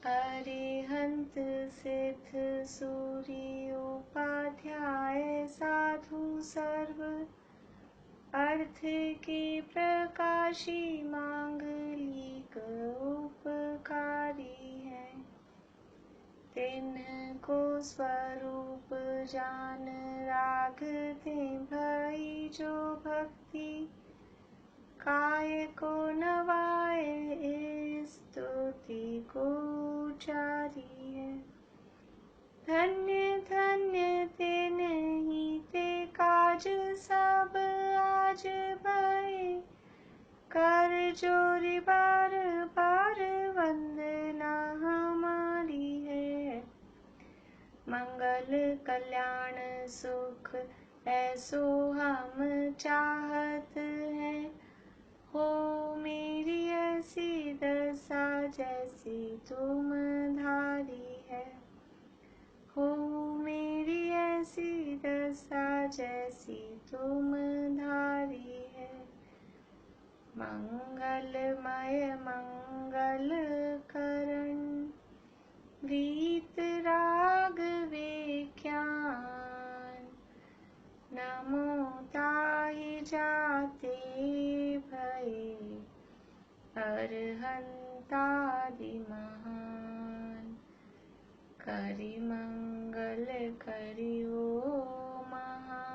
अरिहंत सिद्ध सूर्योपाध्याय साधु सर्व अर्थ के प्रकाशी मांगलिक उपकारी है। तिनको स्वरूप जान राखते भई जो भक्ति काय को नवाए स्तुति को उचारी है। धन्य धन्य ते नहीं ते काज सब आज भये कर जोरी बार बार वंदना हमारी है। मंगल कल्याण सुख ऐसो हम चाहत हैं, हो मेरी ऐसी दशा जैसी तुम धारी है। हो मेरी ऐसी दशा जैसी तुम धारी है। मंगलमय मंगल करण गीत राग विज्ञान नमो ताहि जाते भये अरहंतादि महान। करि मंगल करि ओ महा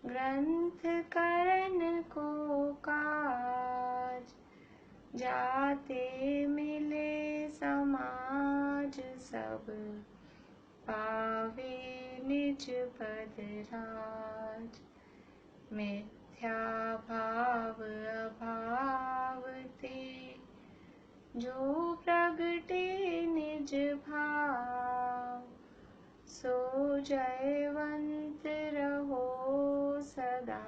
ग्रंथ करण को काज जाते मिले समाज सब पावे निज पद राज। मिथ्या भाव अभाव ते जो प्रगटे निज भाव सो जयवंत रहो सदा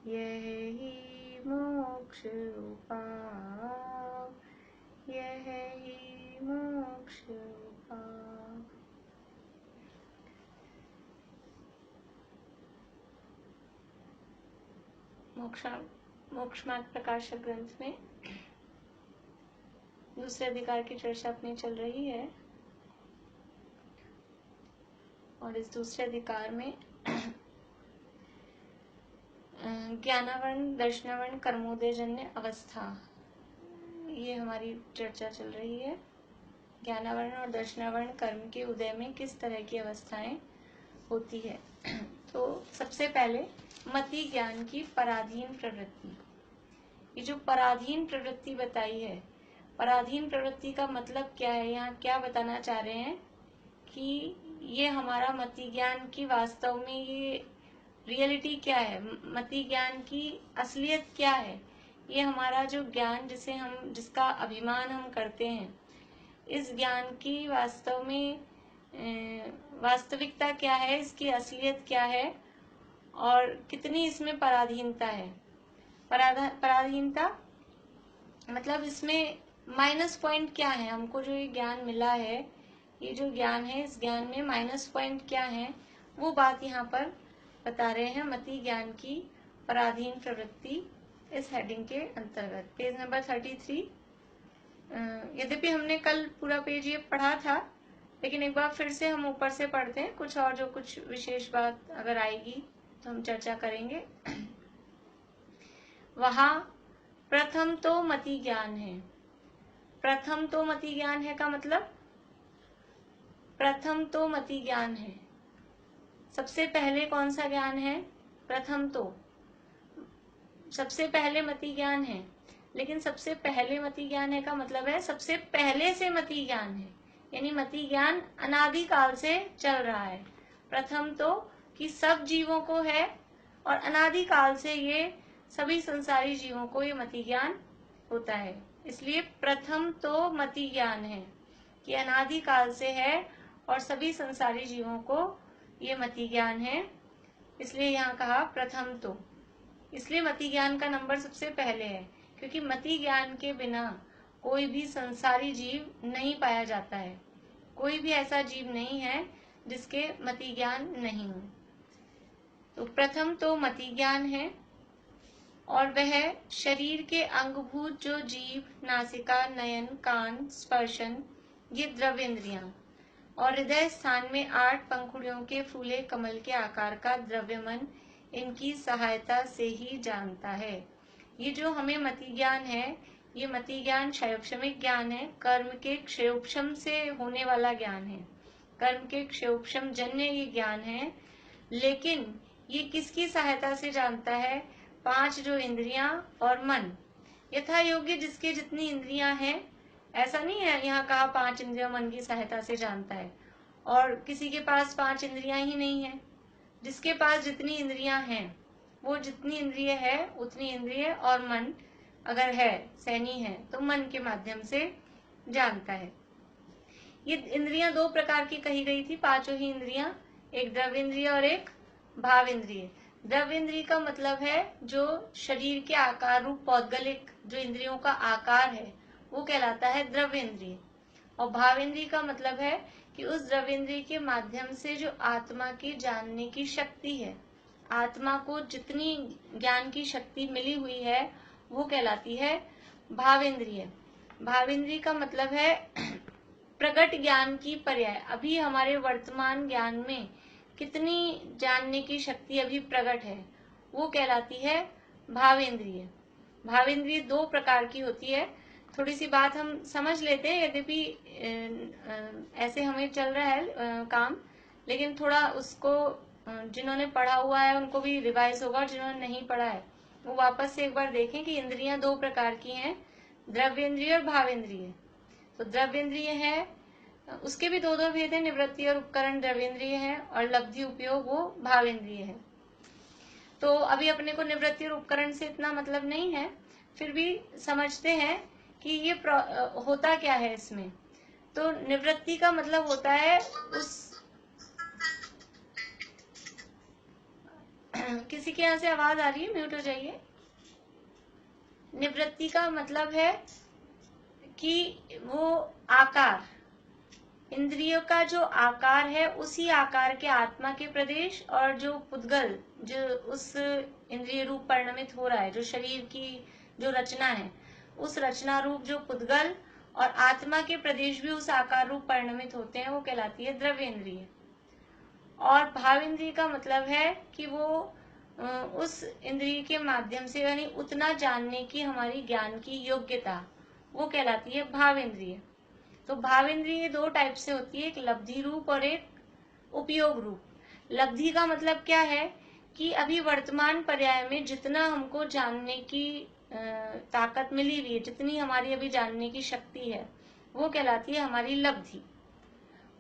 यही मोक्ष उपाय यही मोक्ष उपाय। मोक्ष मार्ग प्रकाशक ग्रंथ में दूसरे अधिकार की चर्चा अपनी चल रही है और इस दूसरे अधिकार में ज्ञानावरण दर्शनावरण कर्मोदयजन्य अवस्था, ये हमारी चर्चा चल रही है। ज्ञानावरण और दर्शनावरण कर्म के उदय में किस तरह की अवस्थाएं होती है। तो सबसे पहले मति ज्ञान की पराधीन प्रवृत्ति। ये जो पराधीन प्रवृत्ति बताई है, पराधीन प्रवृत्ति का मतलब क्या है, यहाँ क्या बताना चाह रहे हैं कि ये हमारा मति ज्ञान की वास्तव में ये रियलिटी क्या है, मति ज्ञान की असलियत क्या है। ये हमारा जो ज्ञान जिसका अभिमान हम करते हैं, इस ज्ञान की वास्तव में वास्तविकता क्या है, इसकी असलियत क्या है और कितनी इसमें पराधीनता है। पराधीनता मतलब इसमें माइनस पॉइंट क्या है। हमको जो ये ज्ञान मिला है, ये जो ज्ञान है, इस ज्ञान में माइनस पॉइंट क्या है, वो बात यहाँ पर बता रहे हैं। मति ज्ञान की पराधीन प्रवृत्ति इस हेडिंग के अंतर्गत पेज नंबर 33। यद्यपि हमने कल पूरा पेज ये पढ़ा था, लेकिन एक बार फिर से हम ऊपर से पढ़ते हैं। कुछ और जो कुछ विशेष बात अगर आएगी तो हम चर्चा करेंगे। वहाँ प्रथम तो मति ज्ञान है। प्रथम तो मति ज्ञान है का मतलब प्रथम तो मति ज्ञान है। सबसे पहले कौन सा ज्ञान है? प्रथम तो सबसे पहले मति ज्ञान है। लेकिन सबसे पहले मति ज्ञान है का मतलब है सबसे पहले से मति ज्ञान है, यानी मति ज्ञान अनादिकाल से चल रहा है। प्रथम तो कि सब जीवों को है और अनादिकाल से ये सभी संसारी जीवों को ये मति ज्ञान होता है। इसलिए प्रथम तो मति ज्ञान है कि अनादिकाल से है और सभी संसारी जीवों को ये मति ज्ञान है। इसलिए यहाँ कहा प्रथम तो, इसलिए मति ज्ञान का नंबर सबसे पहले है, क्योंकि मति ज्ञान के बिना कोई भी संसारी जीव नहीं पाया जाता है। कोई भी ऐसा जीव नहीं है जिसके मति ज्ञान नहीं हो। तो प्रथम तो मति ज्ञान है। और वह शरीर के अंगभूत जो जीभ, नासिका, नयन, कान, स्पर्शन, ये द्रव्येंद्रियां, और हृदय स्थान में 8 पंखुड़ियों के फूले कमल के आकार का द्रव्यमन इनकी सहायता से ही जानता है। ये जो हमें मति ज्ञान है, ये मति ज्ञान क्षयोपशमिक ज्ञान है, कर्म के क्षयोपशम से होने वाला ज्ञान है, कर्म के क्षयोपशम जन्य ये ज्ञान है। लेकिन ये किसकी सहायता से जानता है? 5 जो इंद्रियां और मन, यथा योग्य जिसके जितनी इंद्रियां हैं, ऐसा नहीं है यहाँ कहा 5 इंद्रियां मन की सहायता से जानता है, और किसी के पास 5 इंद्रियां ही नहीं है। जिसके पास जितनी इंद्रियां हैं, वो जितनी इंद्रिय है उतनी इंद्रिय और मन अगर है, सैनी है, तो मन के माध्यम से जानता है। ये इंद्रियां 2 प्रकार की कही गई थी, 5 ही इंद्रियां, एक द्रव्येंद्रिय और एक भावेंद्रिय। द्रव्येंद्रिय का मतलब है जो शरीर के आकार रूप पौद्गलिक जो इंद्रियों का आकार है, वो कहलाता है द्रव्येंद्रिय। और भावेंद्रिय का मतलब है कि उस द्रव्येंद्रिय के माध्यम से जो आत्मा की जानने की शक्ति है, आत्मा को जितनी ज्ञान की शक्ति मिली हुई है, वो कहलाती है भावेंद्रिय। भावेंद्रिय का मतलब है प्रकट ज्ञान की पर्याय। अभी हमारे वर्तमान ज्ञान में कितनी जानने की शक्ति अभी प्रकट है, वो कहलाती है भावेंद्रिय। भावेंद्रिय 2 प्रकार की होती है। थोड़ी सी बात हम समझ लेते हैं, यद्यपि ऐसे हमें चल रहा है काम, लेकिन थोड़ा उसको जिन्होंने पढ़ा हुआ है उनको भी रिवाइज होगा, और जिन्होंने नहीं पढ़ा है वो वापस से एक बार देखें कि इंद्रियां 2 प्रकार की हैं, द्रव्येंद्रिय और भावेंद्रिय। तो द्रव्येंद्रिय है, उसके भी 2 भेद है, निवृत्ति और उपकरण द्रव्येंद्रिय है, और लब्धि उपयोग वो भावेंद्रिय है। तो अभी अपने को निवृत्ति और उपकरण से इतना मतलब नहीं है, फिर भी समझते हैं कि ये होता क्या है इसमें। तो निवृत्ति का मतलब होता है उस किसी के यहाँ से आवाज आ रही है, म्यूट हो जाइए। निवृत्ति का मतलब है कि वो आकार, इंद्रियों का जो आकार है, उसी आकार के आत्मा के प्रदेश, और जो पुद्गल जो उस इंद्रिय रूप परिणमित हो रहा है, जो शरीर की जो रचना है, उस रचना रूप जो पुद्गल और आत्मा के प्रदेश भी उस आकार रूप परिणमित होते हैं, वो कहलाती है द्रव्येंद्रिय। और भावेंद्रिय का मतलब है कि वो उस इंद्रिय के माध्यम से, यानी उतना जानने की हमारी ज्ञान की योग्यता, वो कहलाती है भावेंद्रिय। तो भावेंद्रिय 2 टाइप से होती है, एक लब्धि रूप और एक उपयोग रूप। लब्धि का मतलब क्या है कि अभी वर्तमान पर्याय में जितना हमको जानने की ताकत मिली हुई है, जितनी हमारी अभी जानने की शक्ति है, वो कहलाती है हमारी लब्धि।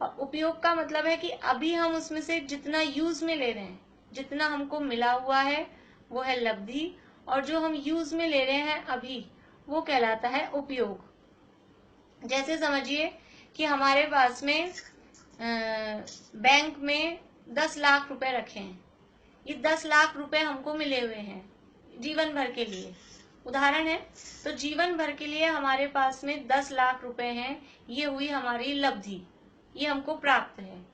और उपयोग का मतलब है कि अभी हम उसमें से जितना यूज में ले रहे हैं, जितना हमको मिला हुआ है, वो है लब्धि, और जो हम यूज में ले रहे हैं अभी, वो कहलाता है उपयोग। जैसे समझिए कि हमारे पास में बैंक में 10 लाख रुपए रखे हैं। ये 10 लाख रुपए हमको मिले हुए हैं जीवन भर के लिए, उदाहरण है। तो जीवन भर के लिए हमारे पास में 10 लाख रुपए हैं, ये हुई हमारी लब्धि, ये हमको प्राप्त है।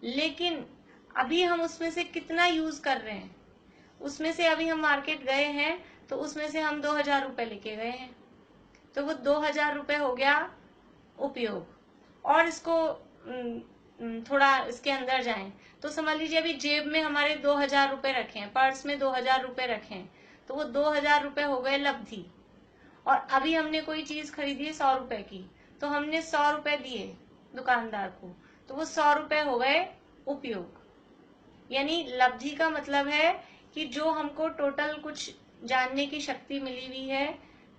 लेकिन अभी हम उसमें से कितना यूज कर रहे हैं, उसमें से अभी हम मार्केट गए हैं तो उसमें से हम 2000 रुपए लेके गए हैं, तो वो 2000 रुपए हो गया उपयोग। और इसको थोड़ा इसके अंदर जाएं तो समझ लीजिए अभी जेब में हमारे 2000 रुपए रखे हैं, पर्स में 2000 रुपए रखे हैं, तो वो 2000 रुपए हो गए लब्धि। और अभी हमने कोई चीज खरीदी 100 रुपए की, तो हमने 100 रुपए दिए दुकानदार को, तो वो 100 रुपए हो गए उपयोग। यानी लब्धि का मतलब है कि जो हमको टोटल कुछ जानने की शक्ति मिली हुई है,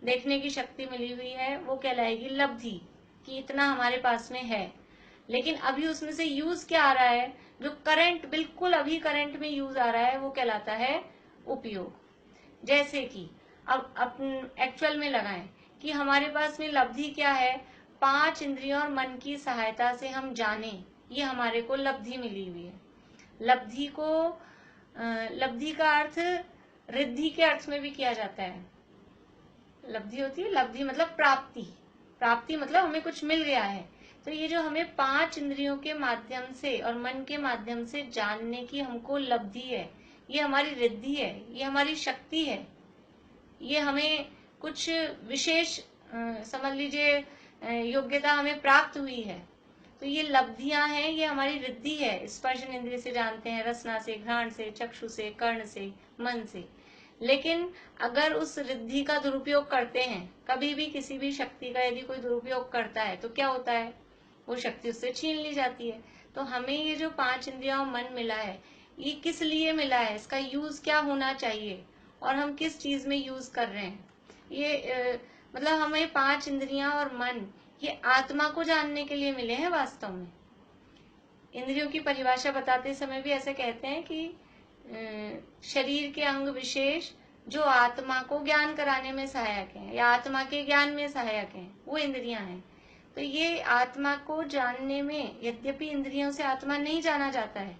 देखने की शक्ति मिली हुई है, वो कहलाएगी लब्धि, कि इतना हमारे पास में है। लेकिन अभी उसमें से यूज क्या आ रहा है, जो करंट, बिल्कुल अभी करंट में यूज आ रहा है, वो कहलाता है उपयोग। जैसे कि अब एक्चुअल में लगाएं कि हमारे पास में लब्धि क्या है, 5 इंद्रियों और मन की सहायता से हम जाने, ये हमारे को लब्धि मिली हुई है। लब्धि को लब्धि का अर्थ रिद्धि के अर्थ में भी किया जाता है। लब्धि होती है, लब्धि मतलब प्राप्ति, प्राप्ति मतलब हमें कुछ मिल गया है। तो ये जो हमें 5 इंद्रियों के माध्यम से और मन के माध्यम से जानने की हमको लब्धि है, ये हमारी रिद्धि है, ये हमारी शक्ति है। ये हमें कुछ विशेष समझ लीजिए योग्यता हमें प्राप्त हुई है। तो ये लब्धियां हैं, ये हमारी रिद्धि है। स्पर्शन इंद्रिय से जानते हैं, रसना से, घ्राण से, चक्षु से, कर्ण से, मन से। लेकिन अगर उस रिद्धि का दुरुपयोग करते हैं, कभी भी किसी भी शक्ति का यदि कोई दुरुपयोग करता है तो क्या होता है, वो शक्ति उससे छीन ली जाती है। तो हमें ये जो 5 इंद्रियां और मन मिला है, ये किस लिए मिला है, इसका यूज क्या होना चाहिए और हम किस चीज में यूज कर रहे हैं। ये मतलब हमें 5 इंद्रियां और मन ये आत्मा को जानने के लिए मिले हैं वास्तव में। इंद्रियों की परिभाषा बताते समय भी ऐसे कहते हैं कि शरीर के अंग विशेष जो आत्मा को ज्ञान कराने में सहायक हैं या आत्मा के ज्ञान में सहायक हैं, वो इंद्रियां हैं। तो ये आत्मा को जानने में, यद्यपि इंद्रियों से आत्मा नहीं जाना जाता है,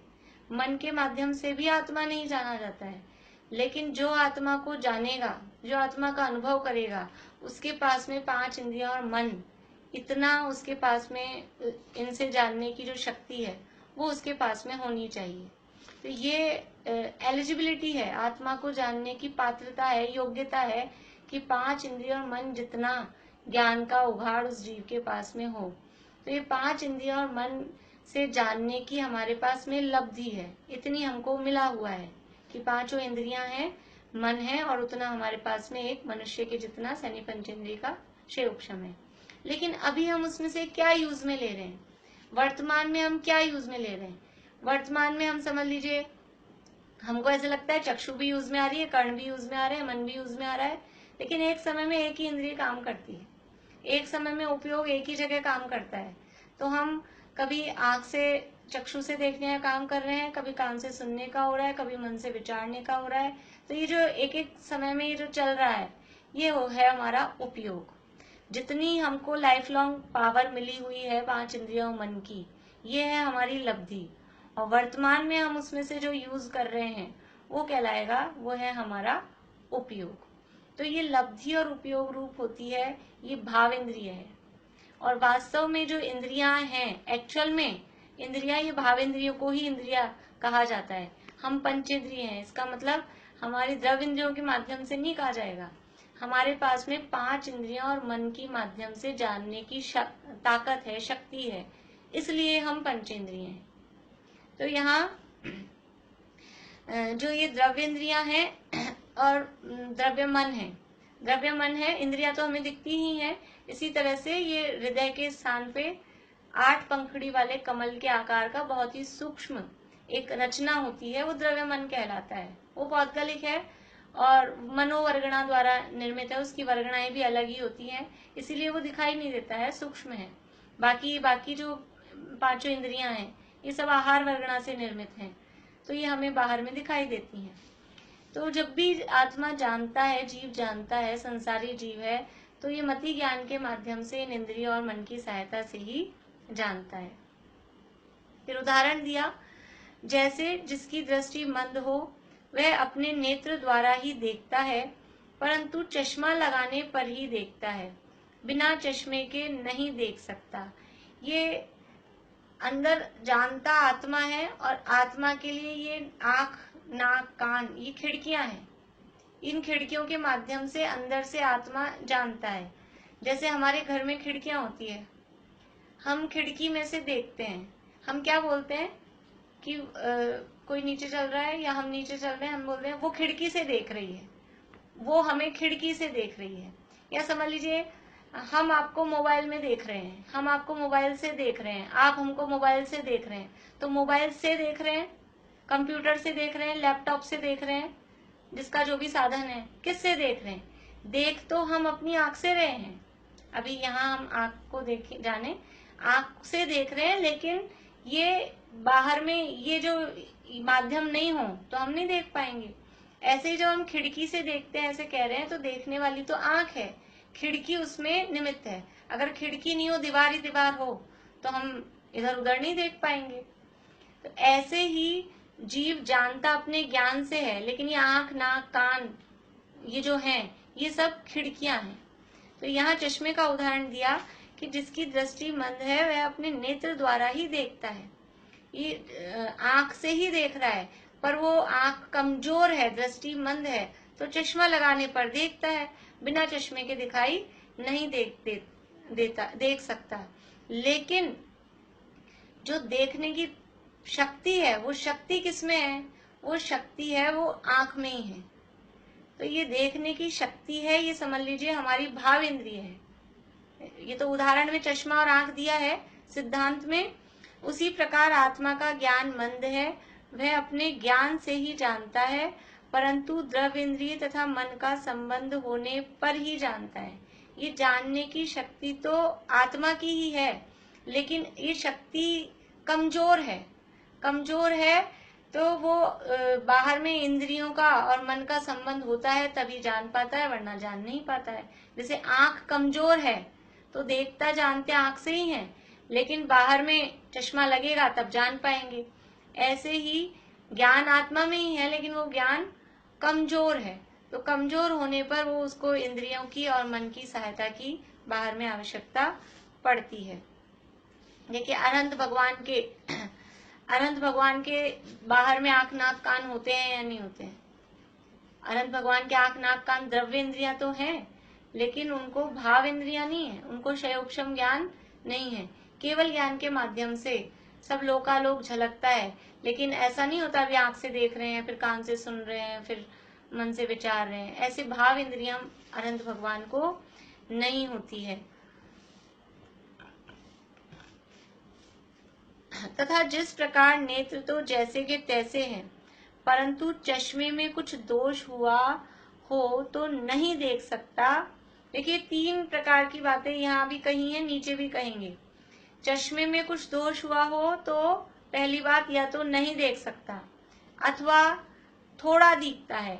मन के माध्यम से भी आत्मा नहीं जाना जाता है, लेकिन जो आत्मा को जानेगा, जो आत्मा का अनुभव करेगा, उसके पास में 5 इंद्रियां और मन, इतना उसके पास में इनसे जानने की जो शक्ति है वो उसके पास में होनी चाहिए। तो ये एलिजिबिलिटी है, आत्मा को जानने की पात्रता है, योग्यता है कि 5 इंद्रिय और मन जितना ज्ञान का उघाड़ उस जीव के पास में हो। तो ये 5 इंद्रिय और मन से जानने की हमारे पास में लब्धि है, इतनी हमको मिला हुआ है कि 5 इंद्रियां हैं, मन है, और उतना हमारे पास में एक मनुष्य के जितना सैन्य पंचेंद्रिय का क्षेत्रक्षम है। लेकिन अभी हम उसमें से क्या यूज में ले रहे हैं, वर्तमान में हम क्या यूज में ले रहे हैं। वर्तमान में हम समझ लीजिए, हमको ऐसा लगता है चक्षु भी यूज में आ रही है, कर्ण भी यूज में आ रहे हैं, मन भी यूज में आ रहा है, लेकिन एक समय में एक ही इंद्रिय काम करती है, एक समय में उपयोग एक ही जगह काम करता है। तो हम कभी आंख से, चक्षु से देखने का काम कर रहे हैं, कभी कान से सुनने का हो रहा है, कभी मन से विचारने का हो रहा है। तो ये जो एक एक समय में ये जो चल रहा है, ये है हमारा उपयोग। जितनी हमको लाइफ लॉन्ग पावर मिली हुई है 5 इंद्रियों मन की, ये है हमारी लब्धि। और वर्तमान में हम उसमें से जो यूज कर रहे हैं वो कहलाएगा, वो है हमारा उपयोग। तो ये लब्धि और उपयोग रूप होती है, ये भाव इंद्रिय है। और वास्तव में जो इंद्रियां हैं, एक्चुअल में इंद्रियां, ये भाव इंद्रियों को ही इंद्रिया कहा जाता है। हम पंचेंद्रिय हैं, इसका मतलब हमारी द्रव इंद्रियों के माध्यम से नहीं कहा जाएगा। हमारे पास में 5 इंद्रियां और मन की माध्यम से जानने की ताकत है, शक्ति है, इसलिए हम पंचेंद्रिय हैं। तो यहाँ जो ये द्रव्य इंद्रियां हैं और द्रव्य मन है, द्रव्य मन है, इंद्रियां तो हमें दिखती ही हैं। इसी तरह से ये हृदय के स्थान पे 8 पंखुड़ी वाले कमल के आकार का बहुत ही सूक्ष्म एक रचना होती है, वो द्रव्य मन कहलाता है। वो पौद्गलिक है और मनोवर्गणा द्वारा निर्मित है, उसकी वर्गणाएं भी अलग ही होती हैं, इसीलिए वो दिखाई नहीं देता है, सूक्ष्म है। बाकी जो 5 इंद्रियां हैं, ये सब आहार वर्गणा से निर्मित हैं, तो ये हमें बाहर में दिखाई देती हैं। तो जब भी आत्मा जानता है, जीव जानता है, संसारी जीव है, तो ये मति ज्ञान के माध्यम से इन इंद्रियों और मन की सहायता से ही जानता है। फिर उदाहरण दिया, जैसे जिसकी दृष्टि मंद हो वह अपने नेत्र द्वारा ही देखता है, परंतु चश्मा लगाने पर ही देखता है, बिना चश्मे के नहीं देख सकता। ये अंदर जानता आत्मा है और आत्मा के लिए ये आंख, नाक, कान, ये खिड़कियां हैं। इन खिड़कियों के माध्यम से अंदर से आत्मा जानता है। जैसे हमारे घर में खिड़कियां होती है, हम खिड़की में से देखते हैं, हम क्या बोलते हैं कि कोई नीचे चल रहा है या हम नीचे चल रहे हैं, हम बोलते हैं वो खिड़की से देख रही है, वो हमें खिड़की से देख रही है। या समझ लीजिए हम आपको मोबाइल में देख रहे हैं, हम आपको मोबाइल से देख रहे हैं, आप हमको मोबाइल से देख रहे हैं। तो मोबाइल से देख रहे हैं, कंप्यूटर से देख रहे हैं, लैपटॉप से देख रहे हैं, जिसका जो भी साधन है, किससे देख रहे हैं? देख तो हम अपनी आंख से रहे हैं। अभी यहाँ हम आंख को देख जाने, आंख से देख रहे हैं, लेकिन ये बाहर में ये जो माध्यम नहीं हो तो हम नहीं देख पाएंगे। ऐसे ही जब हम खिड़की से देखते हैं, ऐसे कह रहे हैं, तो देखने वाली तो आंख है, खिड़की उसमें निमित्त है। अगर खिड़की नहीं हो, दीवार ही दीवार हो, तो हम इधर उधर नहीं देख पाएंगे। तो ऐसे ही जीव जानता अपने ज्ञान से है, लेकिन ये आंख, नाक, कान, ये जो हैं, ये सब खिड़कियां हैं। तो यहाँ चश्मे का उदाहरण दिया कि जिसकी दृष्टि मंद है वह अपने नेत्र द्वारा ही देखता है, ये आंख से ही देख रहा है, पर वो आंख कमजोर है, दृष्टि मंद है, तो चश्मा लगाने पर देखता है, बिना चश्मे के दिखाई नहीं देख सकता। लेकिन जो देखने की शक्ति है, वो शक्ति किसमें है? वो शक्ति है वो आंख में ही है। तो ये देखने की शक्ति है, ये समझ लीजिए हमारी भाव इंद्रिय है। ये तो उदाहरण में चश्मा और आंख दिया है, सिद्धांत में उसी प्रकार आत्मा का ज्ञान मंद है, वह अपने ज्ञान से ही जानता है, परंतु द्रव्य इंद्रिय तथा मन का संबंध होने पर ही जानता है। ये जानने की शक्ति तो आत्मा की ही है, लेकिन ये शक्ति कमजोर है। तो वो बाहर में इंद्रियों का और मन का संबंध होता है तभी जान पाता है, वरना जान नहीं पाता है। जैसे आंख कमजोर है तो देखता जानते आंख से ही है, लेकिन बाहर में चश्मा लगेगा तब जान पाएंगे। ऐसे ही ज्ञान आत्मा में ही है, लेकिन वो ज्ञान कमजोर है। तो कमजोर होने पर वो उसको इंद्रियों की और मन की सहायता की बाहर में आवश्यकता पड़ती है। देखिए अनंत भगवान के बाहर में आंख नाक कान होते हैं या नहीं होते हैं? अनंत भगवान के आंख नाक कान द्रव्य इंद्रियां तो हैं, लेकिन उनको भाव इंद्रियां नहीं है, उनको क्षयोक्षम ज्ञान नहीं है। केवल ज्ञान के माध्यम से सब लोकालोक झलकता है, लेकिन ऐसा नहीं होता अभी आंख से देख रहे हैं, फिर कान से सुन रहे हैं, फिर मन से विचार रहे हैं। ऐसे भाव इंद्रियां अनंत भगवान को नहीं होती है। तथा जिस प्रकार नेत्र तो जैसे के तैसे हैं, परंतु चश्मे में कुछ दोष हुआ हो तो नहीं देख सकता। देखिए 3 प्रकार की बातें यहाँ भी कही हैं, नीचे भी कहेंगे। चश्मे में कुछ दोष हुआ हो तो पहली बात या तो नहीं देख सकता, अथवा थोड़ा दिखता है,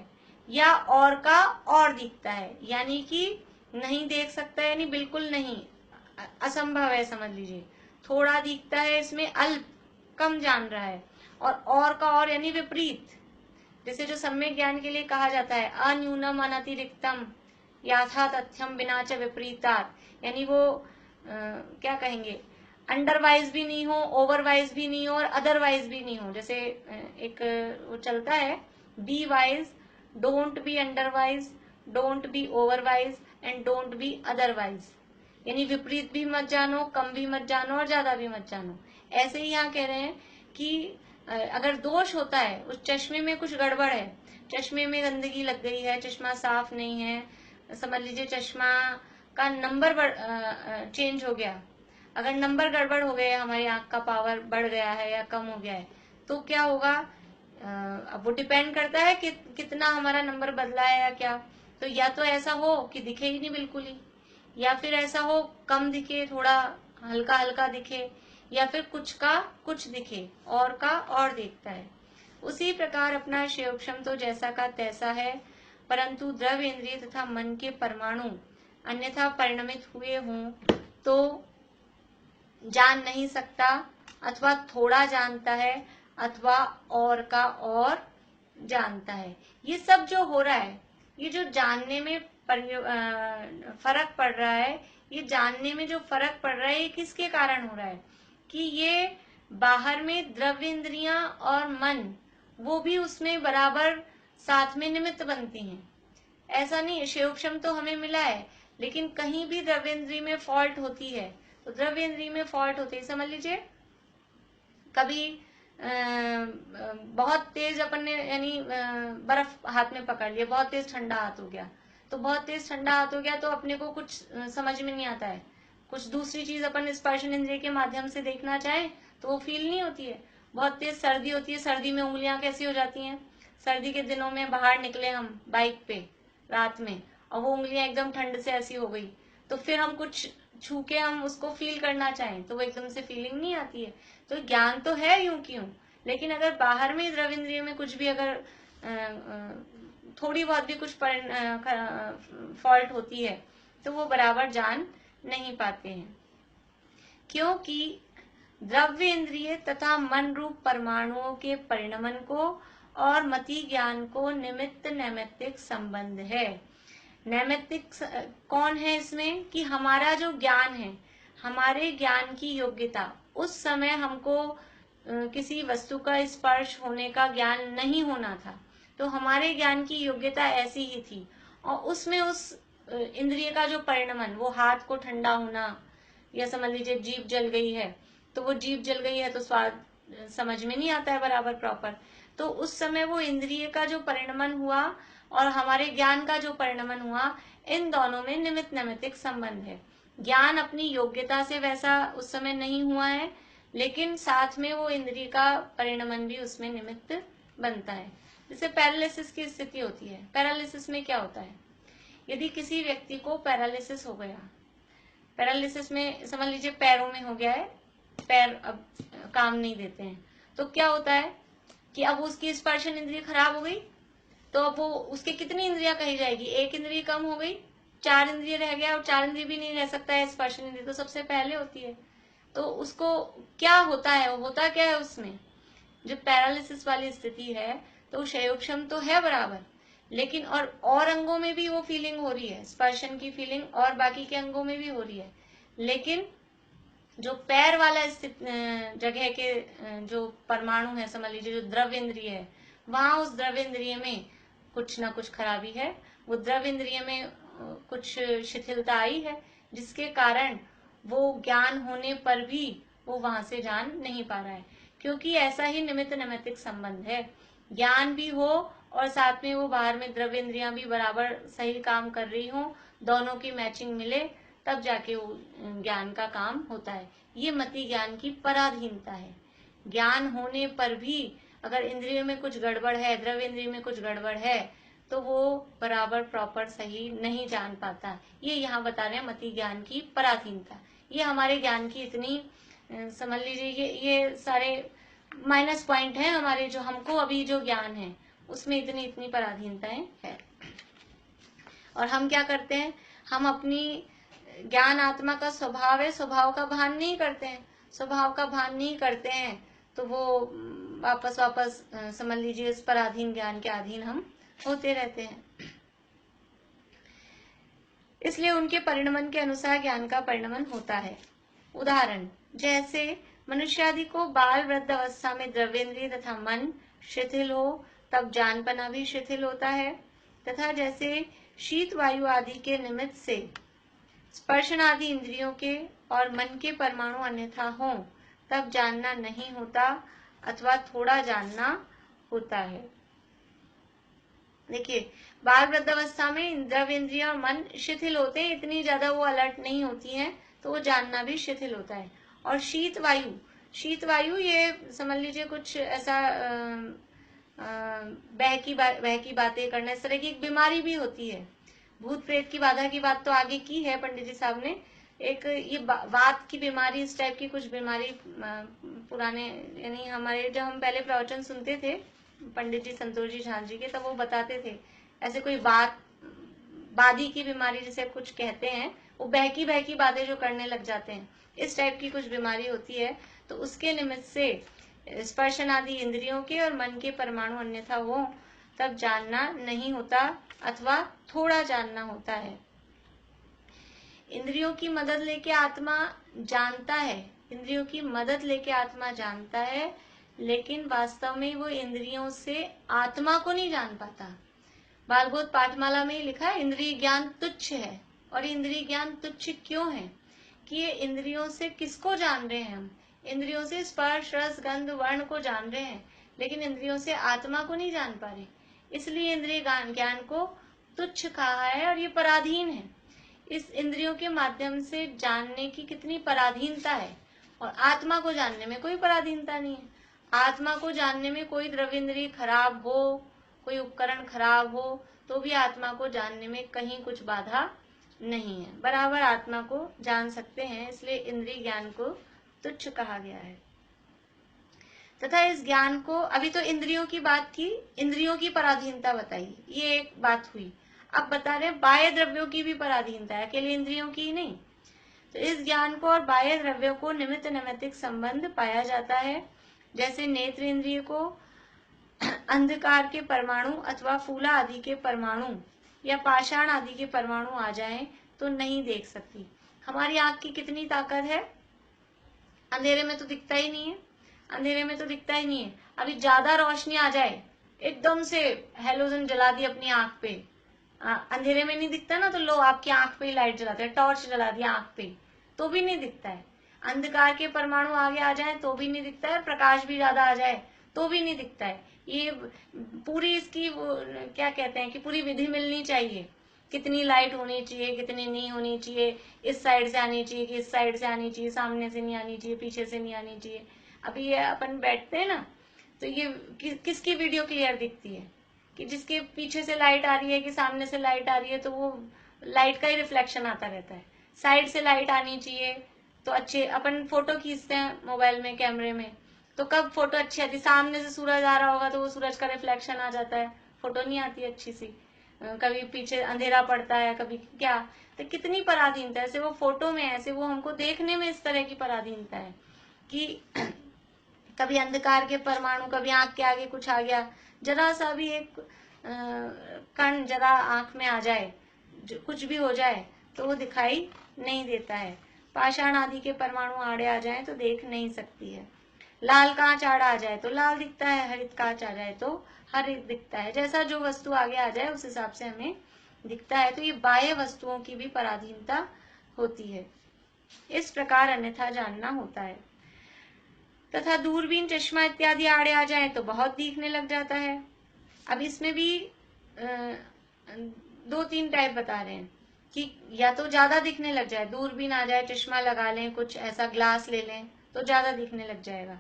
या और का और दिखता है। यानी कि नहीं देख सकता यानी बिल्कुल नहीं, असंभव है समझ लीजिए। थोड़ा दिखता है इसमें अल्प, कम जान रहा है। और का और यानी विपरीत। जैसे जो सम्यक ज्ञान के लिए कहा जाता है अन्यूनम अनतिरिक्तम याथा तथ्यम बिना च विपरीतात्, यानी वो क्या कहेंगे, अंडरवाइज भी नहीं हो, ओवरवाइज भी नहीं हो और अदरवाइज भी नहीं हो। जैसे एक वो चलता है be wise, don't be underwise, don't be overwise and don't be otherwise. यानी विपरीत भी मत जानो, कम भी मत जानो और ज्यादा भी मत जानो। ऐसे ही यहाँ कह रहे हैं कि अगर दोष होता है, उस चश्मे में कुछ गड़बड़ है, चश्मे में गंदगी लग गई है, चश्मा साफ नहीं है, समझ लीजिए चश्मा का नंबर चेंज हो गया, अगर नंबर गड़बड़ हो गए, हमारी आंख का पावर बढ़ गया है या कम हो गया है, तो क्या होगा? अब वो डिपेंड करता है कि कितना हमारा नंबर बदला है या क्या। तो या तो ऐसा हो कि दिखे ही नहीं बिल्कुल ही, या फिर ऐसा हो कम दिखे, थोड़ा हल्का हल्का दिखे, या फिर कुछ का कुछ दिखे, और का और देखता है। उसी प्रकार अपना क्षयोक्षम तो जैसा का तैसा है, परंतु द्रव्य इंद्रिय तथा मन के परमाणु अन्यथा परिणमित हुए हों तो जान नहीं सकता, अथवा थोड़ा जानता है, अथवा और का और जानता है। ये सब जो हो रहा है, ये जो जानने में फर्क पड़ रहा है, ये जानने में जो फर्क पड़ रहा है, ये किसके कारण हो रहा है? कि ये बाहर में द्रव्य इंद्रियां और मन, वो भी उसमें बराबर साथ में निमित्त बनती हैं। ऐसा नहीं है, क्षयोक्षम तो हमें मिला है, लेकिन कहीं भी द्रव्य इंद्रिय में फॉल्ट होती है। तो द्रव्य इंद्रिय में फॉल्ट होती है, समझ लीजिए कभी बहुत तेज अपन ने यानी बर्फ हाथ में पकड़ लिया, बहुत तेज ठंडा हाथ हो गया, तो बहुत तेज ठंडा हाथ हो गया तो अपने को कुछ समझ में नहीं आता है। कुछ दूसरी चीज अपन स्पर्शन इंद्रिय के माध्यम से देखना चाहे तो वो फील नहीं होती है। बहुत तेज सर्दी होती है, सर्दी में उंगलियां कैसी हो जाती हैं? सर्दी के दिनों में बाहर निकले हम बाइक पे रात में, और वो उंगलियां एकदम ठंड से ऐसी हो गई, तो फिर हम कुछ छू के हम उसको फील करना चाहें तो वो एकदम से फीलिंग नहीं आती है। तो ज्ञान तो है यूं क्यों, लेकिन अगर बाहर में द्रव्य इंद्रिय में कुछ भी अगर थोड़ी बहुत भी कुछ फॉल्ट होती है तो वो बराबर जान नहीं पाते हैं, क्योंकि द्रव्य इंद्रिय तथा मन रूप परमाणुओं के परिणमन को और मति ज्ञान को निमित्त नैमित्तिक संबंध है। नैमित्तिक कौन है इसमें? कि हमारा जो ज्ञान है, हमारे ज्ञान की योग्यता, उस समय हमको किसी वस्तु का स्पर्श होने का ज्ञान नहीं होना था, तो हमारे ज्ञान की योग्यता ऐसी ही थी, और उसमें उस इंद्रिय का जो परिणमन, वो हाथ को ठंडा होना, या समझ लीजिए जीभ जल गई है, तो वो जीभ जल गई है तो स्वाद समझ में नहीं आता है बराबर प्रॉपर, तो उस समय वो इंद्रिय का जो परिणमन हुआ और हमारे ज्ञान का जो परिणमन हुआ, इन दोनों में निमित्त नैमित्तिक संबंध है। ज्ञान अपनी योग्यता से वैसा उस समय नहीं हुआ है, लेकिन साथ में वो इंद्रिय का परिणमन भी उसमें निमित्त बनता है। जैसे पैरालिसिस की स्थिति होती है। पैरालिसिस में क्या होता है, यदि किसी व्यक्ति को पैरालिसिस हो गया, पैरालिसिस में समझ लीजिए पैरों में हो गया है, पैर अब काम नहीं देते हैं, तो क्या होता है कि अब उसकी स्पर्शन इंद्रिय खराब हो गई, तो अब वो उसके कितनी इंद्रियां कही जाएगी, एक इंद्रिय कम हो गई, 4 इंद्रिय रह गया, और 4 इंद्रिय भी नहीं रह सकता है, स्पर्शन इंद्रिय तो सबसे पहले होती है। तो उसको क्या होता है, वो होता क्या है उसमें, जो पैरालिसिस वाली स्थिति है, तो क्षयोक्षम तो है बराबर, लेकिन और अंगों में भी वो फीलिंग हो रही है, स्पर्शन की फीलिंग और बाकी के अंगों में भी हो रही है, लेकिन जो पैर वाला जगह के जो परमाणु है, समझ लीजिए जो द्रव्य इंद्रिय है, वहां उस द्रव्य इंद्रिय में कुछ ना कुछ खराबी है, वो द्रव्य इंद्रिय में कुछ शिथिलता आई है, जिसके कारण वो ज्ञान होने पर भी वो वहां से जान नहीं पा रहा है, क्योंकि ऐसा ही निमित्त नैमित्तिक संबंध है। ज्ञान भी हो और साथ में वो बाहर में द्रव्य इंद्रियां भी बराबर सही काम कर रही हो, दोनों की मैचिंग मिले, तब जाके वो ज्ञान का काम होता है। ये मति ज्ञान की पराधीनता है। ज्ञान होने पर भी अगर इंद्रियों में कुछ गड़बड़ है, द्रव्य इंद्रिय में कुछ गड़बड़ है, तो वो बराबर प्रॉपर सही नहीं जान पाता। ये यहाँ बता रहे हैं मति ज्ञान की पराधीनता। ये हमारे ज्ञान की इतनी समझ लीजिए ये सारे माइनस पॉइंट है हमारे, जो हमको अभी जो ज्ञान है उसमें इतनी इतनी पराधीनताएं है। और हम क्या करते हैं, हम अपनी ज्ञान आत्मा का स्वभाव है, स्वभाव का भान नहीं करते हैं, स्वभाव का भान नहीं करते हैं, तो वो वापस वापस समझ लीजिए इस पराधीन ज्ञान के अधीन हम होते रहते हैं। इसलिए उनके परिणमन के अनुसार ज्ञान का परिणमन होता है। उदाहरण, जैसे मनुष्यादि को बाल वृद्ध अवस्था में द्रव्येंद्रिय तथा मन शिथिल हो, तब जानपना भी शिथिल होता है, तथा जैसे शीत वायु आदि के निमित्त से स्पर्शन आदि इंद्रियों के और मन के परमाणु अन्यथा हो, तब जानना नहीं होता अथवा थोड़ा जानना होता है। देखिए, बाल वृद्धावस्था में द्रव्य इंद्रियां और मन शिथिल होते हैं, इतनी ज्यादा वो अलर्ट नहीं होती हैं, तो वो जानना भी शिथिल होता है। और शीत वायु ये समझ लीजिए कुछ ऐसा बह की बातें करना, इस तरह की एक बीमारी भी होती है। भूत प्रेत की बाधा की बात तो आगे की है पंडित जी साहब ने। एक ये वात की बीमारी, इस टाइप की कुछ बीमारी पुराने, यानी हमारे जब हम पहले प्रवचन सुनते थे पंडित जी संतोष जी झांझ जी के, तब वो बताते थे ऐसे कोई बादी की बीमारी जिसे कुछ कहते हैं, वो बहकी बातें जो करने लग जाते हैं, इस टाइप की कुछ बीमारी होती है। तो उसके निमित्त से स्पर्शन आदि इंद्रियों के और मन के परमाणु अन्यथा हो, तब जानना नहीं होता अथवा थोड़ा जानना होता है। इंद्रियों की मदद लेके आत्मा जानता है, इंद्रियों की मदद लेके आत्मा जानता है, लेकिन वास्तव में वो इंद्रियों से आत्मा को नहीं जान पाता। बालबोध पाठमाला में लिखा है इंद्रिय ज्ञान तुच्छ है। और इंद्रिय ज्ञान तुच्छ क्यों है कि ये इंद्रियों से किसको जान रहे हैं, हम इंद्रियों से स्पर्श रस गंध वर्ण को जान रहे हैं, लेकिन इंद्रियों से आत्मा को नहीं जान पा रहे, इसलिए इंद्रिय ज्ञान को तुच्छ कहा है और ये पराधीन है। इस इंद्रियों के माध्यम से जानने की कितनी पराधीनता है, और आत्मा को जानने में कोई पराधीनता नहीं है। आत्मा को जानने में कोई द्रव्येंद्रिय खराब हो, कोई उपकरण खराब हो, तो भी आत्मा को जानने में कहीं कुछ बाधा नहीं है, बराबर आत्मा को जान सकते हैं, इसलिए इंद्रिय ज्ञान को तुच्छ कहा गया है। तथा इस ज्ञान को, अभी तो इंद्रियों की बात थी, इंद्रियों की पराधीनता बताई, ये एक बात हुई। अब बता रहे बाह्य द्रव्यों की भी पराधीनता है, अकेले इंद्रियों की ही नहीं। तो इस ज्ञान को और बाह्य द्रव्यों को निमित्त नैमित्तिक संबंध पाया जाता है। जैसे नेत्र इंद्रिय को अंधकार के परमाणु अथवा फूला आदि के परमाणु या पाषाण आदि के परमाणु आ जाएं तो नहीं देख सकती। हमारी आंख की कितनी ताकत है, अंधेरे में तो दिखता ही नहीं है, अंधेरे में तो दिखता ही नहीं है। अभी ज्यादा रोशनी आ जाए एकदम से हेलोजन जला दी अपनी आंख पे, अंधेरे में नहीं दिखता ना, तो लो आपकी आंख पे ही लाइट जलाते हैं, टॉर्च जला दिया आंख पे तो भी नहीं दिखता है। अंधकार के परमाणु आगे आ जाए तो भी नहीं दिखता है, प्रकाश भी ज्यादा आ जाए तो भी नहीं दिखता है। ये पूरी इसकी वो क्या कहते हैं कि पूरी विधि मिलनी चाहिए, कितनी लाइट होनी चाहिए, कितनी नहीं होनी चाहिए, इस साइड से आनी चाहिए कि इस साइड से आनी चाहिए, सामने से नहीं आनी चाहिए, पीछे से नहीं आनी चाहिए। अभी ये अपन बैठते हैं ना, तो ये किसकी वीडियो क्लियर दिखती है, कि जिसके पीछे से लाइट आ रही है कि सामने से लाइट आ रही है, तो वो लाइट का ही रिफ्लेक्शन आता रहता है। साइड से लाइट आनी चाहिए तो अच्छे, अपन फोटो खींचते हैं मोबाइल में, कैमरे में, तो कब फोटो अच्छी आती है, सामने से सूरज आ रहा होगा तो वो सूरज का रिफ्लेक्शन आ जाता है, फोटो नहीं आती अच्छी सी। कभी पीछे अंधेरा पड़ता है, कभी क्या, तो कितनी पराधीनता है। ऐसे वो फोटो में, ऐसे वो हमको देखने में इस तरह की पराधीनता है कि कभी अंधकार के परमाणु, कभी आंख के आगे कुछ आ गया, जरा सा भी एक कण जरा आंख में आ जाए, कुछ भी हो जाए तो वो दिखाई नहीं देता है। पाषाण आदि के परमाणु आड़े आ जाए तो देख नहीं सकती है। लाल कांच आड़ा आ जाए तो लाल दिखता है, हरित कांच आ जाए तो हरित दिखता है। जैसा जो वस्तु आगे आ जाए उस हिसाब से हमें दिखता है। तो ये बाह्य वस्तुओं की भी पराधीनता होती है। इस प्रकार अन्यथा जानना होता है। तथा दूरबीन, चश्मा इत्यादि आड़े आ जाए तो बहुत दिखने लग जाता है। अब इसमें भी दो तीन टाइप बता रहे हैं कि या तो ज्यादा दिखने लग जाए, दूरबीन आ जाए, चश्मा लगा लें, कुछ ऐसा ग्लास ले लें तो ज्यादा दिखने लग जाएगा।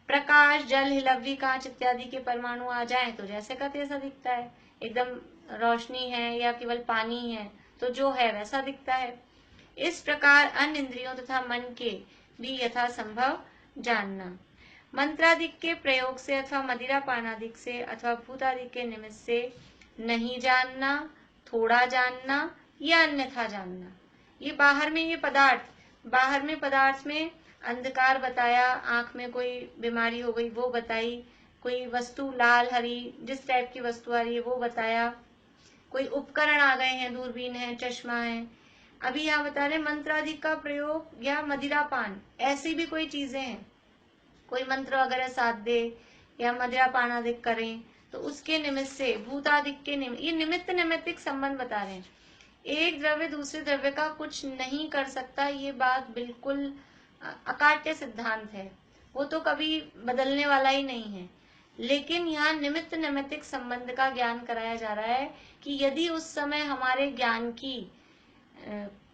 प्रकाश, जल, हिलवरी, कांच इत्यादि के परमाणु आ जाए तो जैसे का तैसा दिखता है, एकदम रोशनी है या केवल पानी है तो जो है वैसा दिखता है। इस प्रकार अन्य इंद्रियों तथा मन के भी यथा संभव जानना। मंत्रादिक के प्रयोग से अथवा मदिरा पानादिक से अथवा भूतादिक के निमित्त से नहीं जानना, थोड़ा जानना या अन्यथा जानना। ये बाहर में, ये पदार्थ, बाहर में पदार्थ में अंधकार बताया, आंख में कोई बीमारी हो गई वो बताई, कोई वस्तु लाल हरी जिस टाइप की वस्तु आ रही है वो बताया, कोई उपकरण आ गए हैं, दूरबीन है, चश्मा है। अभी यहाँ बता रहे मंत्रादि का प्रयोग या मदिरापान, ऐसी भी कोई चीजें हैं, कोई मंत्र वगैरह साध दे या मदिरापान आदि करें तो उसके निमित्त से, भूतादिक के निमित्त, ये निमित्त निमित्तिक संबंध बता रहे हैं। एक द्रव्य दूसरे द्रव्य का कुछ नहीं कर सकता, ये बात बिल्कुल अकाट्य सिद्धांत है, वो तो कभी बदलने वाला ही नहीं है। लेकिन यहाँ निमित्त निमित्तिक संबंध का ज्ञान कराया जा रहा है कि यदि उस समय हमारे ज्ञान की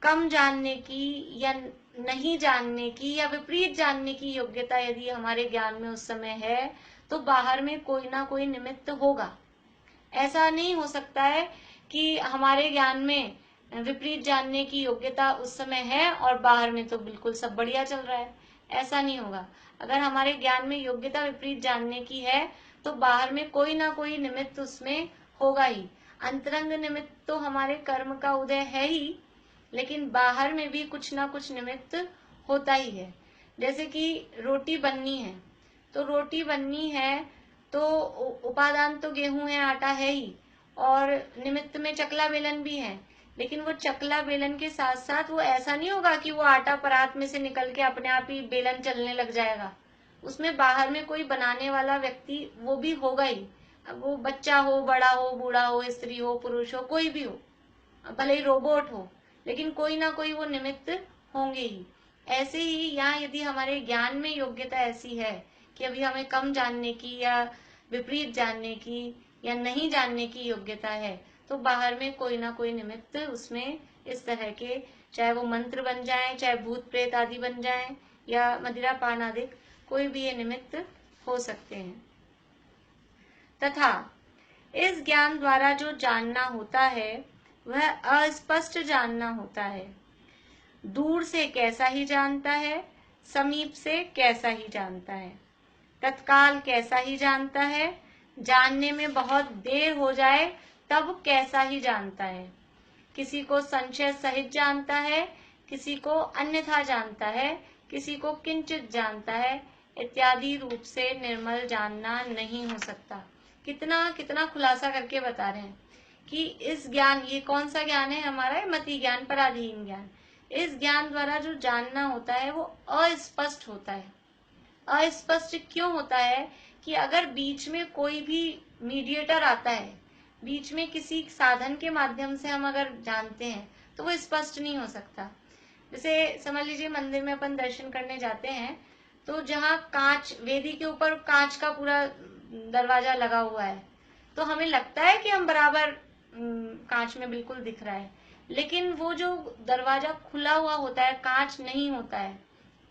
कम जानने की या नहीं जानने की या विपरीत जानने की योग्यता यदि हमारे ज्ञान में उस समय है तो बाहर में कोई ना कोई निमित्त होगा। ऐसा नहीं हो सकता है कि हमारे ज्ञान में विपरीत जानने की योग्यता उस समय है और बाहर में तो बिल्कुल सब बढ़िया चल रहा है, ऐसा नहीं होगा। अगर हमारे ज्ञान में योग्यता विपरीत जानने की है तो बाहर में कोई ना कोई निमित्त उसमें होगा ही। अंतरंग निमित्त तो हमारे कर्म का उदय है ही, लेकिन बाहर में भी कुछ ना कुछ निमित्त होता ही है। जैसे कि रोटी बननी है, तो रोटी बननी है तो उपादान तो गेहूं है, आटा है ही, और निमित्त में चकला बेलन भी है। लेकिन वो चकला बेलन के साथ साथ वो ऐसा नहीं होगा कि वो आटा परात में से निकल के अपने आप ही बेलन चलने लग जाएगा। उसमें बाहर में कोई बनाने वाला व्यक्ति वो भी होगा ही। अब वो बच्चा हो, बड़ा हो, बूढ़ा हो, स्त्री हो, पुरुष हो, कोई भी हो, भले ही रोबोट हो, लेकिन कोई ना कोई वो निमित्त होंगे ही। ऐसे ही यहाँ यदि हमारे ज्ञान में योग्यता ऐसी है कि अभी हमें कम जानने की या विपरीत जानने की या नहीं जानने की योग्यता है तो बाहर में कोई ना कोई निमित्त उसमें इस तरह के, चाहे वो मंत्र बन जाए, चाहे भूत प्रेत आदि बन जाए या मदिरा पान आदि, कोई भी ये निमित्त हो सकते हैं। तथा इस ज्ञान द्वारा जो जानना होता है वह अस्पष्ट जानना होता है। दूर से कैसा ही जानता है, समीप से कैसा ही जानता है, तत्काल कैसा ही जानता है, जानने में बहुत देर हो जाए तब कैसा ही जानता है। किसी को संशय सहित जानता है, किसी को अन्यथा जानता है, किसी को किंचित जानता है, इत्यादि रूप से निर्मल जानना नहीं हो सकता। कितना कितना खुलासा करके बता रहे हैं कि इस ज्ञान, ये कौन सा ज्ञान है हमारा, मति ज्ञान, पराधीन ज्ञान। इस ज्ञान द्वारा जो जानना होता है वो अस्पष्ट होता है। अस्पष्ट क्यों होता है कि अगर बीच में कोई भी मीडिएटर आता है, बीच में किसी साधन के माध्यम से हम अगर जानते हैं तो वो स्पष्ट नहीं हो सकता। जैसे समझ लीजिए मंदिर में अपन दर्शन करने जाते हैं, तो जहाँ कांच, वेदी के ऊपर कांच का पूरा दरवाजा लगा हुआ है, तो हमें लगता है कि हम बराबर कांच में बिल्कुल दिख रहा है, लेकिन वो जो दरवाजा खुला हुआ होता है, कांच नहीं होता है।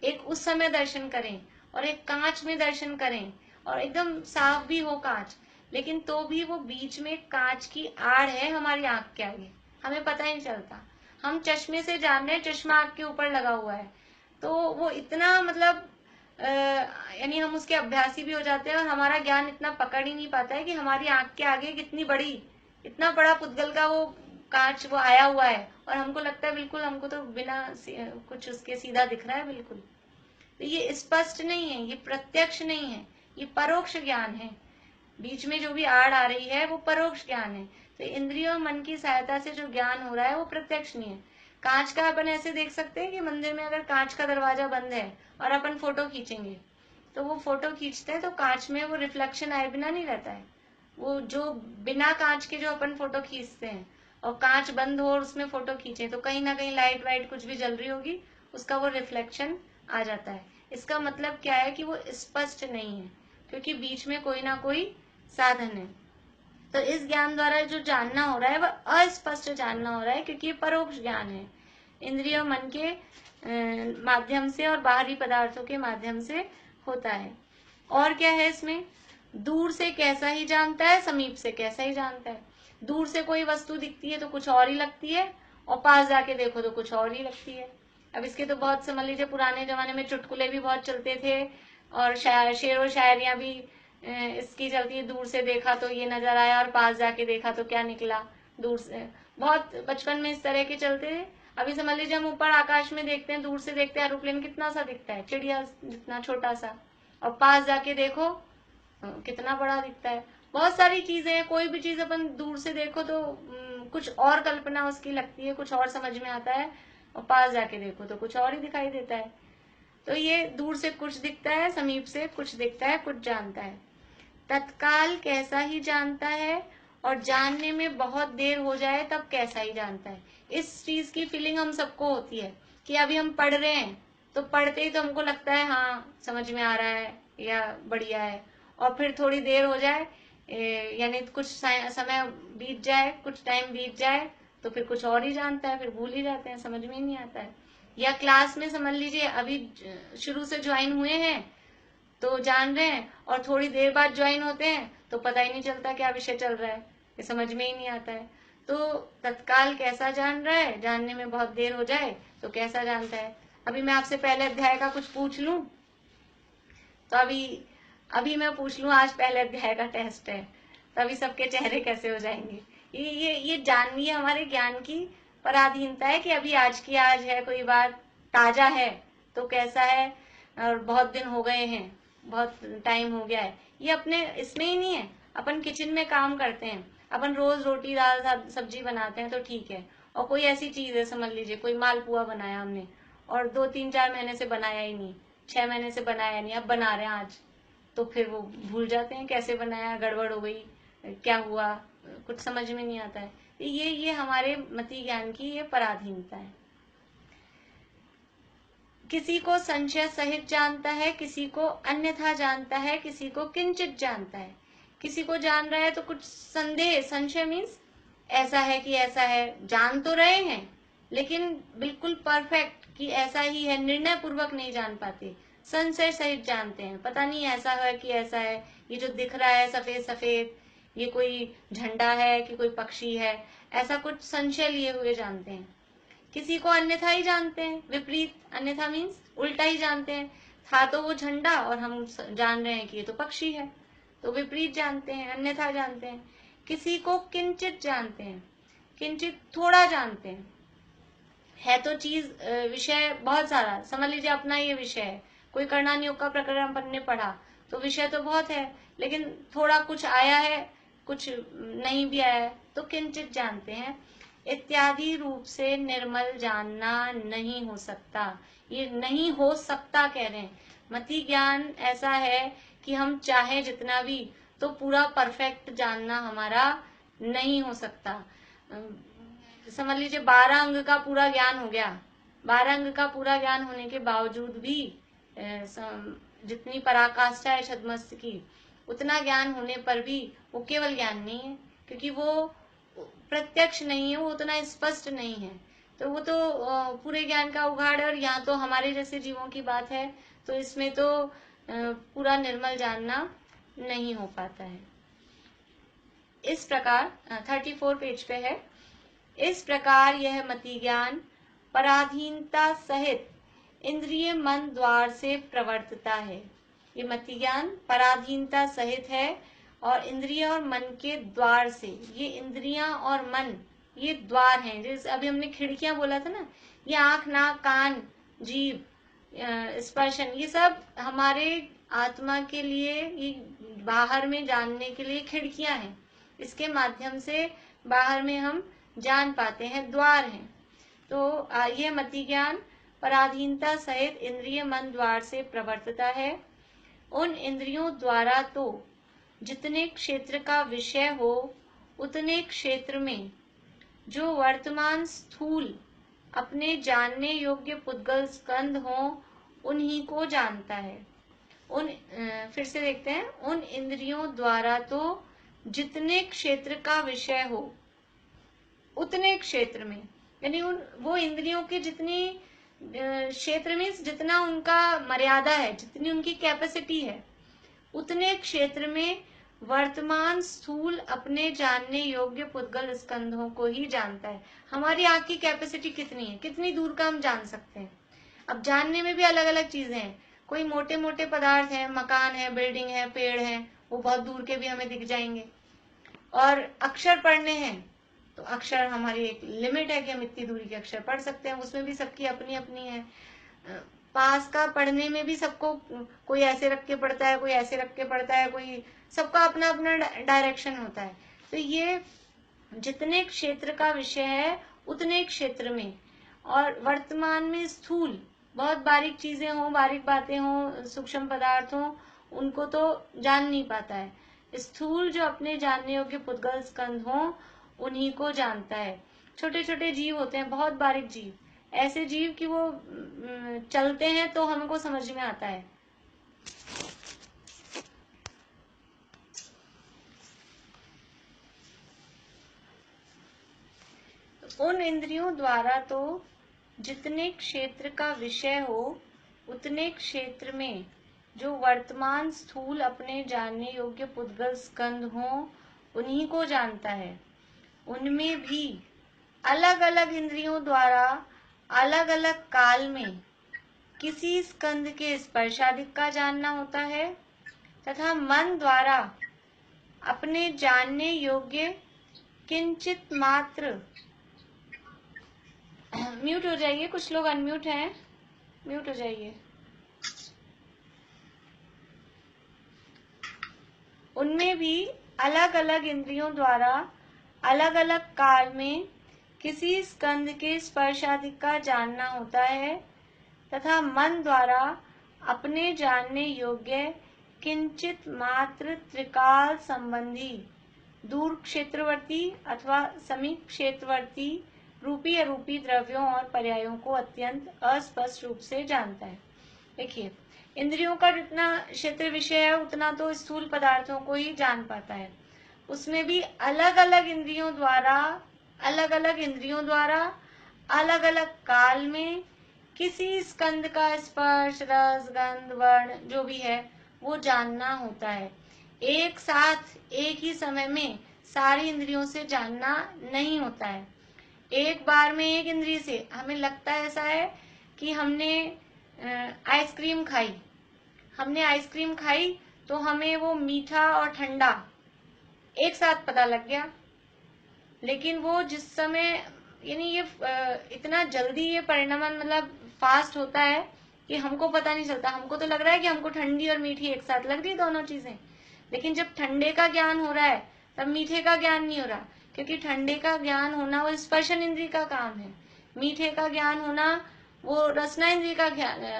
एक उस समय दर्शन करें और एक कांच में दर्शन करें और एकदम साफ भी हो कांच, लेकिन तो भी वो बीच में कांच की आड़ है हमारी आंख के आगे, हमें पता ही नहीं चलता। हम चश्मे से जान रहे हैं, चश्मा आंख के ऊपर लगा हुआ है, तो वो इतना मतलब यानी हम उसके अभ्यासी भी हो जाते हैं और हमारा ज्ञान इतना पकड़ ही नहीं पाता है कि हमारी आंख के आगे कितनी बड़ी, इतना बड़ा पुद्गल का वो कांच वो आया हुआ है और हमको लगता है बिल्कुल, हमको तो बिना कुछ उसके सीधा दिख रहा है बिल्कुल। तो ये स्पष्ट नहीं है, ये प्रत्यक्ष नहीं है, ये परोक्ष ज्ञान है। बीच में जो भी आड़ आ रही है वो परोक्ष ज्ञान है। तो इंद्रियों और मन की सहायता से जो ज्ञान हो रहा है वो प्रत्यक्ष नहीं है। कांच का अपन ऐसे देख सकते हैं कि मंदिर में अगर कांच का दरवाजा बंद है और अपन फोटो खींचेंगे, तो वो फोटो खींचते हैं तो कांच में वो रिफ्लेक्शन आए बिना नहीं रहता है। वो जो बिना कांच के जो अपन फोटो खींचते हैं और कांच बंद हो और उसमें फोटो खींचे, तो कहीं ना कहीं लाइट वाइट कुछ भी जल रही होगी, उसका वो रिफ्लेक्शन आ जाता है। इसका मतलब क्या है कि वो स्पष्ट नहीं है, क्योंकि बीच में कोई ना कोई साधन है। तो इस ज्ञान द्वारा जो जानना हो रहा है वह अस्पष्ट जानना हो रहा है, क्योंकि ये परोक्ष ज्ञान है, इंद्रिय मन के माध्यम से और बाहरी पदार्थों के माध्यम से होता है। और क्या है इसमें, दूर से कैसा ही जानता है, समीप से कैसा ही जानता है। दूर से कोई वस्तु दिखती है तो कुछ और ही लगती है, और पास जाके देखो तो कुछ और ही लगती है। अब इसके तो बहुत समझ लीजिए, पुराने जमाने में चुटकुले भी बहुत चलते थे और शेर और शायरियां भी इसकी चलती है। दूर से देखा तो ये नजर आया और पास जाके देखा तो क्या निकला। दूर से बहुत बचपन में इस तरह के चलते थे। अभी समझ लीजिए हम ऊपर आकाश में देखते हैं, दूर से देखते हैं, एरोप्लेन कितना सा दिखता है, चिड़िया जितना छोटा सा, और पास जाके देखो कितना बड़ा दिखता है। बहुत सारी चीजें हैं, कोई भी चीज अपन दूर से देखो तो कुछ और कल्पना उसकी लगती है, कुछ और समझ में आता है, और पास जाके देखो तो कुछ और ही दिखाई देता है। तो ये दूर से कुछ दिखता है, समीप से कुछ दिखता है, कुछ जानता है। तत्काल कैसा ही जानता है, और जानने में बहुत देर हो जाए तब कैसा ही जानता है। इस चीज की फीलिंग हम सबको होती है कि अभी हम पढ़ रहे हैं तो पढ़ते ही तो हमको लगता है हाँ समझ में आ रहा है या बढ़िया है, और फिर थोड़ी देर हो जाए, यानी कुछ समय बीत जाए, कुछ टाइम बीत जाए, तो फिर कुछ और ही जानता है, फिर भूल ही जाते हैं, समझ में ही नहीं आता है। या क्लास में समझ लीजिए अभी शुरू से ज्वाइन हुए हैं तो जान रहे हैं, और थोड़ी देर बाद ज्वाइन होते हैं तो पता ही नहीं चलता क्या विषय चल रहा है, ये समझ में ही नहीं आता है। तो तत्काल कैसा जान रहा है, जानने में बहुत देर हो जाए तो कैसा जानता है। अभी मैं आपसे पहले अध्याय का कुछ पूछ लूं, तो अभी मैं पूछ लूं आज पहले अध्याय का टेस्ट है, तो अभी सबके चेहरे कैसे हो जाएंगे। ये जानवी हमारे ज्ञान की पराधीनता है कि अभी आज की आज है, कोई बात ताजा है तो कैसा है, और बहुत दिन हो गए हैं, बहुत टाइम हो गया है, ये अपने इसमें ही नहीं है। अपन किचन में काम करते हैं, अपन रोज रोटी दाल सब्जी बनाते हैं तो ठीक है, और कोई ऐसी चीज है, समझ लीजिए कोई मालपुआ बनाया हमने और 2 3 4 महीने से बनाया ही नहीं, 6 महीने से बनाया नहीं, अब बना रहे हैं आज, तो फिर वो भूल जाते हैं कैसे बनाया, गड़बड़ हो गई, क्या हुआ, कुछ समझ में नहीं आता है। ये हमारे मति ज्ञान की ये पराधीनता है। किसी को संशय सहित जानता है, किसी को अन्यथा जानता है, किसी को किंचित जानता है। किसी को जान रहा है तो कुछ संदेह, संशय मीन्स ऐसा है कि ऐसा है, जान तो रहे हैं लेकिन बिल्कुल परफेक्ट कि ऐसा ही है, निर्णय पूर्वक नहीं जान पाते, संशय सहित जानते हैं, पता नहीं ऐसा है कि ऐसा है, ये जो दिख रहा है सफेद सफेद, ये कोई झंडा है कि कोई पक्षी है, ऐसा कुछ संशय लिए हुए जानते हैं। किसी को अन्यथा ही जानते हैं, विपरीत, अन्यथा मीन्स उल्टा ही जानते हैं, था तो वो झंडा और हम जान रहे हैं कि ये तो पक्षी है, तो विपरीत जानते हैं, अन्यथा जानते हैं। किसी को किंचित जानते हैं, किंचित थोड़ा जानते हैं, है तो चीज विषय बहुत सारा, समझ लीजिए अपना ये विषय है, कोई करणान योग का प्रकरण अपन ने पढ़ा तो विषय तो बहुत है, लेकिन थोड़ा कुछ आया है, कुछ नहीं भी आया है, तो किंचित जानते हैं। इत्यादि रूप से निर्मल जानना नहीं हो सकता, ये नहीं हो सकता कह रहे हैं, मति ज्ञान ऐसा है कि हम चाहे जितना भी तो पूरा परफेक्ट जानना हमारा नहीं हो सकता। समझ लीजिए 12 अंग का पूरा ज्ञान हो गया, 12 अंग का पूरा ज्ञान होने के बावजूद भी जितनी पराकाष्ठा है छद्मस्त की, उतना ज्ञान होने पर भी वो केवल ज्ञान नहीं है, क्योंकि वो प्रत्यक्ष नहीं है, वो उतना स्पष्ट नहीं है। तो वो तो पूरे ज्ञान का उघाड़ है। और यहाँ तो हमारे जैसे जीवों की बात है, तो इसमें तो पूरा निर्मल जानना नहीं हो पाता है। इस प्रकार 34 पेज पे है, इस प्रकार यह मति ज्ञान पराधीनता सहित इंद्रिय मन द्वार से प्रवर्तता है। ये मति ज्ञान पराधीनता सहित है और इंद्रिय और मन के द्वार से। ये इंद्रियां और मन ये द्वार हैं। जैसे अभी हमने खिड़कियां बोला था ना, ये आंख, नाक, कान, जीभ, स्पर्शन, ये सब हमारे आत्मा के लिए, ये बाहर में जानने के लिए खिड़कियां हैं। इसके माध्यम से बाहर में हम जान पाते हैं, द्वार हैं। तो ये मति ज्ञान पराधीनता सहित इंद्रिय मन द्वार से प्रवर्तता है। उन इंद्रियों द्वारा तो जितने क्षेत्र का विषय हो, उतने क्षेत्र में जो वर्तमान स्थूल अपने जानने योग्य पुद्गल स्कंध हो, उन्हीं को जानता है। फिर से देखते हैं, उन इंद्रियों द्वारा तो जितने क्षेत्र का विषय हो, उतने क्षेत्र में, यानी वो इंद्रियों के जितनी क्षेत्र में जितना उनका मर्यादा है, जितनी उनकी कैपेसिटी है, उतने क्षेत्र में वर्तमान स्थूल अपने जानने योग्य पुद्गल स्कंधों को ही जानता है। हमारी आंख की कैपेसिटी कितनी है, कितनी दूर का हम जान सकते हैं। अब जानने में भी अलग अलग चीजें हैं। कोई मोटे मोटे पदार्थ है, मकान है, बिल्डिंग है, पेड़ है, वो बहुत दूर के भी हमें दिख जाएंगे। और अक्षर पढ़ने हैं तो अक्षर हमारी एक लिमिट है कि हम इतनी दूरी के अक्षर पढ़ सकते हैं, उसमें भी सबकी अपनी अपनी है। पास का पढ़ने में भी सबको, कोई ऐसे रख के पढ़ता है, कोई ऐसे रख के पढ़ता है, कोई, सबका अपना अपना डायरेक्शन होता है। तो ये जितने क्षेत्र का विषय है उतने क्षेत्र में, और वर्तमान में स्थूल बहुत बारीक चीजें हों, बारीक बातें हों, सूक्ष्म पदार्थ हों, उनको तो जान नहीं पाता है। स्थूल जो अपने जानने योग्य पुद्गल स्कंध हों, उन्हीं को जानता है। छोटे छोटे जीव होते हैं, बहुत बारीक जीव, ऐसे जीव कि वो चलते हैं तो हमको समझ में आता है। उन इंद्रियों द्वारा तो जितने क्षेत्र का विषय हो, उतने क्षेत्र में जो वर्तमान स्थूल अपने जानने योग्य पुद्गल स्कंध हो, उन्हीं को जानता है। उनमें भी अलग अलग इंद्रियों द्वारा अलग अलग काल में किसी स्कंध के स्पर्शादिक का जानना होता है, तथा मन द्वारा अपने जानने योग्य किंचित मात्र, म्यूट हो जाइए, कुछ लोग अनम्यूट हैं, म्यूट हो जाइए। उनमें भी अलग अलग इंद्रियों द्वारा अलग अलग काल में किसी स्कंध के स्पर्शादिक का जानना होता है, तथा मन द्वारा अपने जानने योग्य किंचित मात्र त्रिकाल संबंधी दूर क्षेत्रवर्ती अथवा समीप क्षेत्रवर्ती रूपी अरूपी द्रव्यों और पर्यायों को अत्यंत अस्पष्ट रूप से जानता है। देखिए, इंद्रियों का जितना क्षेत्र विषय है उतना तो स्थूल पदार्थों को ही जान पाता है। उसमें भी अलग अलग इंद्रियों द्वारा अलग अलग काल में किसी स्कंद का स्पर्श, रस, गंध, वर्ण जो भी है वो जानना होता है। एक साथ एक ही समय में सारी इंद्रियों से जानना नहीं होता है। एक बार में एक इंद्रिय से हमें लगता है, ऐसा है कि हमने आइसक्रीम खाई तो हमें वो मीठा और ठंडा एक साथ पता लग गया, लेकिन वो जिस समय, यानी ये इतना जल्दी ये परिणाम मतलब फास्ट होता है कि हमको पता नहीं चलता। हमको तो लग रहा है कि हमको ठंडी और मीठी एक साथ लग रही दोनों चीजें, लेकिन जब ठंडे का ज्ञान हो रहा है तब मीठे का ज्ञान नहीं हो रहा, क्योंकि ठंडे का ज्ञान होना वो स्पर्शन इंद्रिय का काम है, मीठे का ज्ञान होना वो रसना इंद्रिय का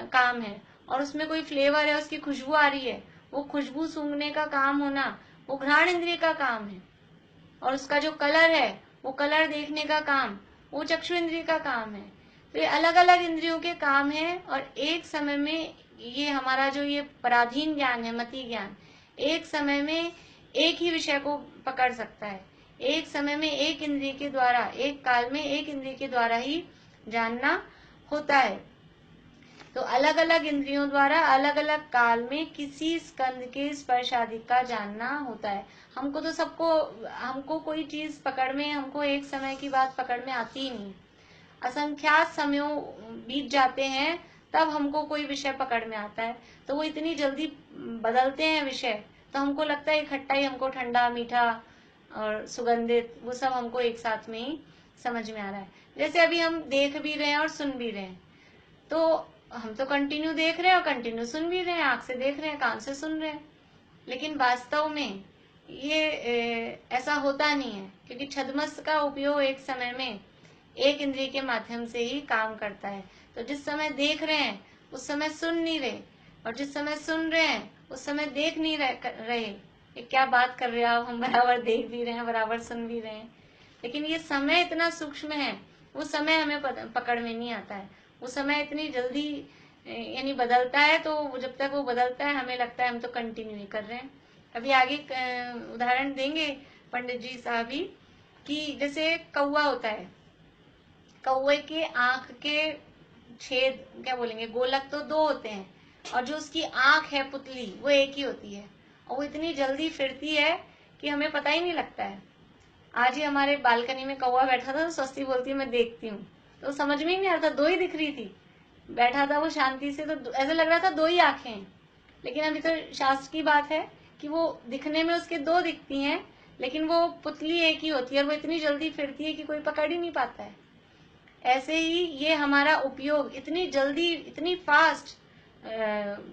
काम है, और उसमें कोई फ्लेवर है, उसकी खुशबू आ रही है, वो खुशबू सूंघने का काम होना वो घ्राण इंद्रिय का काम है। और उसका जो कलर है, वो कलर देखने का काम वो चक्षु इंद्रिय का काम है। तो ये अलग अलग इंद्रियों के काम है, और एक समय में ये हमारा जो ये पराधीन ज्ञान है, मति ज्ञान, एक समय में एक ही विषय को पकड़ सकता है। एक समय में एक इंद्रिय के द्वारा, एक काल में एक इंद्रिय के द्वारा ही जानना होता है। तो अलग अलग इंद्रियों द्वारा अलग अलग काल में किसी स्कंद के स्पर्श आदि का जानना होता है। हमको तो हमको कोई चीज पकड़ में, हमको एक समय की बात पकड़ में आती ही नहीं। असंख्यात समयों बीत जाते हैं तब हमको कोई विषय पकड़ में आता है। तो वो इतनी जल्दी बदलते हैं विषय, तो हमको लगता है इकट्ठा ही हमको ठंडा, मीठा और सुगंधित वो सब हमको एक साथ में ही समझ में आ रहा है। जैसे अभी हम देख भी रहे हैं और सुन भी रहे हैं, तो हम तो कंटिन्यू देख रहे हैं और कंटिन्यू सुन भी रहे हैं, आंख से देख रहे हैं, कान से सुन रहे हैं। लेकिन वास्तव में ये ऐसा होता नहीं है, क्योंकि छद्मस का उपयोग एक समय में एक इंद्रिय के माध्यम से ही काम करता है। तो जिस समय देख रहे हैं उस समय सुन नहीं रहे, और जिस समय सुन रहे हैं उस समय देख नहीं रहे। ये क्या बात कर रहे हो, हम बराबर देख भी रहे हैं, बराबर सुन भी रहे हैं, लेकिन ये समय इतना सूक्ष्म है, वो समय हमें पकड़ में नहीं आता है। वो समय इतनी जल्दी यानी बदलता है, तो जब तक वो बदलता है हमें लगता है हम तो कंटिन्यू ही कर रहे हैं। अभी आगे उदाहरण देंगे पंडित जी साहब ही, कि जैसे कौवा होता है, कौवे के आंख के छेद, क्या बोलेंगे, गोलक तो दो होते हैं, और जो उसकी आंख है पुतली वो एक ही होती है, और वो इतनी जल्दी फिरती है कि हमें पता ही नहीं लगता है। आज ही हमारे बालकनी में कौवा बैठा था, तो स्वस्ति बोलती है मैं देखती हूँ, तो समझ में ही नहीं आ रहा था, दो ही दिख रही थी, बैठा था वो शांति से, तो ऐसा लग रहा था दो ही आंखें हैं। लेकिन अभी तो शास्त्र की बात है कि वो दिखने में उसके दो दिखती हैं, लेकिन वो पुतली एक ही होती है, और वो इतनी जल्दी फिरती है कि कोई पकड़ ही नहीं पाता है। ऐसे ही ये हमारा उपयोग इतनी जल्दी, इतनी फास्ट,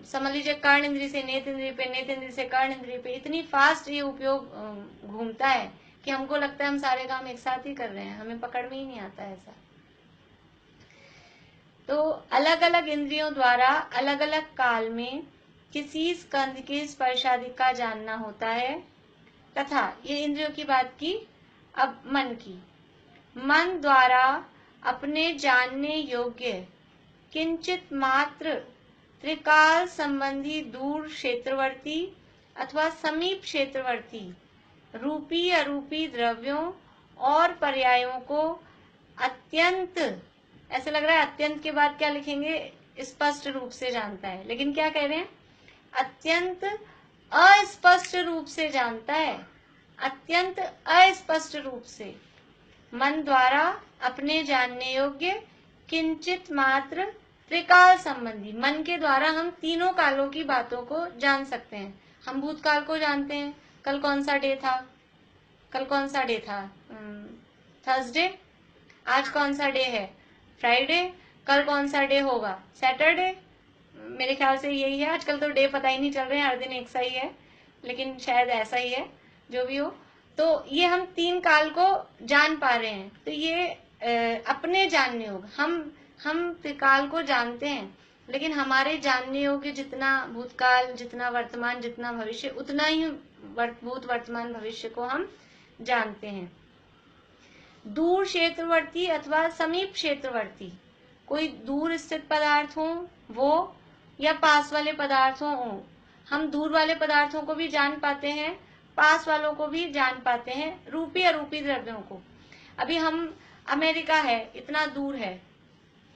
समझ लीजिए कर्ण इंद्रिय से नेत्र इंद्रिय पे, नेत्र इंद्रिय से कर्ण इंद्रिय पे, इतनी फास्ट ये उपयोग घूमता है कि हमको लगता है हम सारे काम एक साथ ही कर रहे हैं, हमें पकड़ में ही नहीं आता ऐसा। तो अलग अलग इंद्रियों द्वारा अलग अलग काल में किसी स्कंद के स्पर्श आदि का जानना होता है, तथा ये इंद्रियों की बात की। अब मन की, मन द्वारा अपने जानने योग्य किंचित मात्र त्रिकाल संबंधी दूर क्षेत्रवर्ती अथवा समीप क्षेत्रवर्ती रूपी अरूपी द्रव्यों और पर्यायों को अत्यंत, ऐसे लग रहा है अत्यंत के बाद क्या लिखेंगे, स्पष्ट रूप से जानता है, लेकिन क्या कह रहे हैं, अत्यंत अस्पष्ट रूप से जानता है, अत्यंत अस्पष्ट रूप से। मन द्वारा अपने जानने योग्य किंचित मात्र त्रिकाल संबंधी, मन के द्वारा हम तीनों कालों की बातों को जान सकते हैं। हम भूतकाल को जानते हैं, कल कौन सा डे था, कल कौन सा डे था, थर्सडे। आज कौन सा डे है, फ्राइडे। कल कौन सा डे होगा, सैटरडे। मेरे ख्याल से यही है, आजकल तो डे पता ही नहीं चल रहे हैं, हर दिन एक सा ही है, लेकिन शायद ऐसा ही है, जो भी हो। तो ये हम तीन काल को जान पा रहे हैं, तो ये अपने जानने योग्य, हम त्रिकाल को जानते हैं, लेकिन हमारे जानने योग्य जितना भूतकाल, जितना वर्तमान, जितना भविष्य, उतना ही भूत वर्तमान भविष्य को हम जानते हैं। दूर क्षेत्रवर्ती अथवा समीप क्षेत्रवर्ती, कोई दूर स्थित पदार्थ हो वो, या पास वाले पदार्थों हो। हम दूर वाले पदार्थों को भी जान पाते हैं, पास वालों को भी जान पाते हैं, रूपी अरूपी द्रव्यों को। अभी हम, अमेरिका है, इतना दूर है,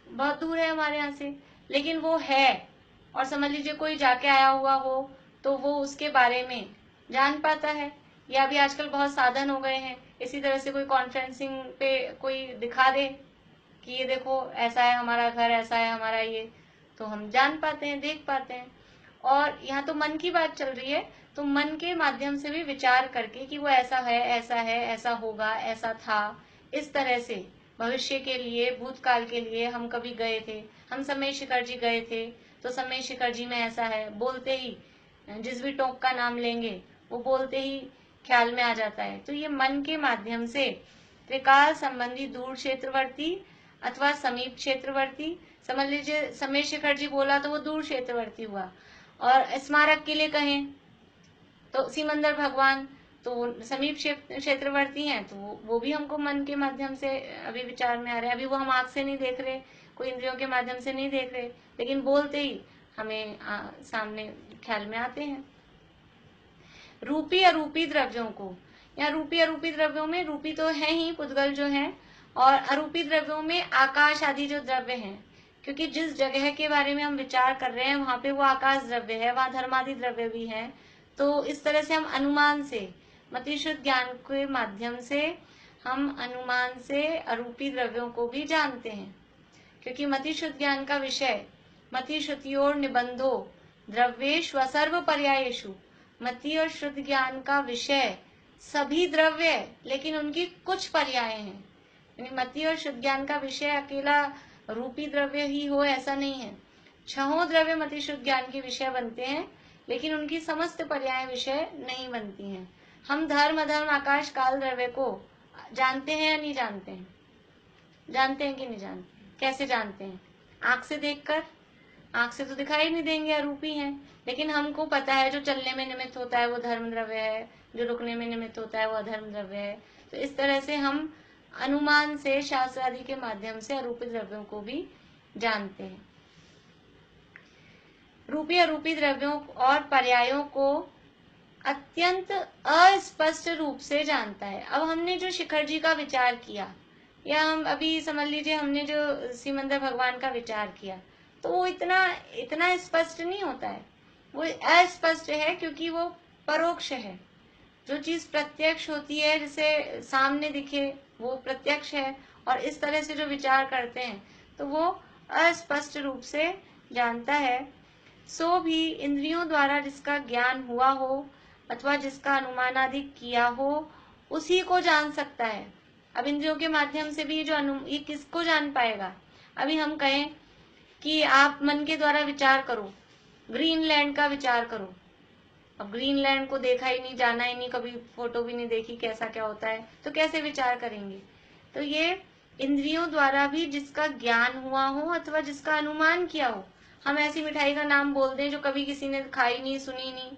बहुत दूर है हमारे यहाँ से, लेकिन वो है, और समझ लीजिए कोई जाके आया हुआ हो तो वो उसके बारे में जान पाता है। या भी आजकल बहुत साधन हो गए हैं, इसी तरह से कोई कॉन्फ्रेंसिंग पे कोई दिखा दे कि ये देखो ऐसा है हमारा घर, ऐसा है हमारा ये, तो हम जान पाते हैं, देख पाते हैं। और यहाँ तो मन की बात चल रही है, तो मन के माध्यम से भी विचार करके कि वो ऐसा है, ऐसा है, ऐसा होगा, ऐसा था, इस तरह से भविष्य के लिए, भूतकाल के लिए हम कभी गए थे, हम समय शिखर जी गए थे, तो समय शिखर जी में ऐसा है, बोलते ही जिस भी टोंक का नाम लेंगे वो बोलते ही ख्याल में आ जाता है। तो ये मन के माध्यम से त्रिकाल संबंधी दूर क्षेत्रवर्ती अथवा समीप क्षेत्रवर्ती, समझ लीजिए समय शिखर जी बोला तो वो दूर क्षेत्रवर्ती हुआ, और स्मारक के लिए कहें तो सिमंदर भगवान तो वो समीप क्षेत्रवर्ती हैं, तो वो भी हमको मन के माध्यम से अभी विचार में आ रहे हैं। अभी वो हम आंख से नहीं देख रहे, कोई इंद्रियों के माध्यम से नहीं देख रहे, लेकिन बोलते ही हमें सामने ख्याल में आते हैं। रूपी अरूपी द्रव्यों को, यहाँ रूपी अरूपी द्रव्यों में रूपी तो है ही पुद्गल जो है, और अरूपी द्रव्यों में आकाश आदि जो द्रव्य हैं, क्योंकि जिस जगह के बारे में हम विचार कर रहे हैं वहां पे वो आकाश द्रव्य है, वहां धर्मादि द्रव्य भी है। तो इस तरह से हम अनुमान से, मतिशुद्ध ज्ञान के माध्यम से हम अनुमान से अरूपी द्रव्यों को भी जानते हैं, क्योंकि मतिशुद्ध ज्ञान का विषय मतिश्रुतियोर निबंधो द्रव्येश व सर्व पर्यायेषु, मति और शुद्ध ज्ञान का विषय सभी द्रव्य लेकिन उनकी कुछ पर्याय हैं। यानी मति और शुद्ध ज्ञान का विषय अकेला रूपी द्रव्य ही हो ऐसा नहीं है, छहों द्रव्य मति शुद्ध ज्ञान के विषय बनते हैं, लेकिन उनकी समस्त पर्याय विषय नहीं बनती हैं। हम धर्म अधर्म आकाश काल द्रव्य को जानते हैं या नहीं जानते हैं? जानते हैं कि नहीं जानते? कैसे जानते हैं? आंख से देखकर। आंख से तो दिखाई नहीं देंगे, अरूपी हैं, लेकिन हमको पता है जो चलने में निमित्त होता है वो धर्म द्रव्य है, जो रुकने में निमित्त होता है वो अधर्म द्रव्य है। तो इस तरह से हम अनुमान से, शास्त्र आदि के माध्यम से अरूपी द्रव्यों को भी जानते हैं। रूपी अरूपी द्रव्यों और पर्यायों को अत्यंत अस्पष्ट रूप से जानता है। अब हमने जो शिखर जी का विचार किया, या हम अभी समझ लीजिए हमने जो सिमंदर भगवान का विचार किया, तो वो इतना स्पष्ट नहीं होता है, वो अस्पष्ट है, क्योंकि वो परोक्ष है। जो चीज प्रत्यक्ष होती है, जिसे सामने दिखे, वो प्रत्यक्ष है, और इस तरह से जो विचार करते हैं तो वो अस्पष्ट रूप से जानता है। सो भी इंद्रियों द्वारा जिसका ज्ञान हुआ हो अथवा जिसका अनुमान आदि किया हो, उसी को जान सकता है। अब इंद्रियों के माध्यम से भी ये किसको जान पाएगा? अभी हम कहें कि आप मन के द्वारा विचार करो, ग्रीनलैंड का विचार करो। अब ग्रीनलैंड को देखा ही नहीं, जाना ही नहीं, कभी फोटो भी नहीं देखी कैसा क्या होता है, तो कैसे विचार करेंगे? तो ये इंद्रियों द्वारा भी जिसका ज्ञान हुआ हो अथवा जिसका अनुमान किया हो, हम ऐसी मिठाई का नाम बोल दें जो कभी किसी ने खाई नहीं, सुनी नहीं,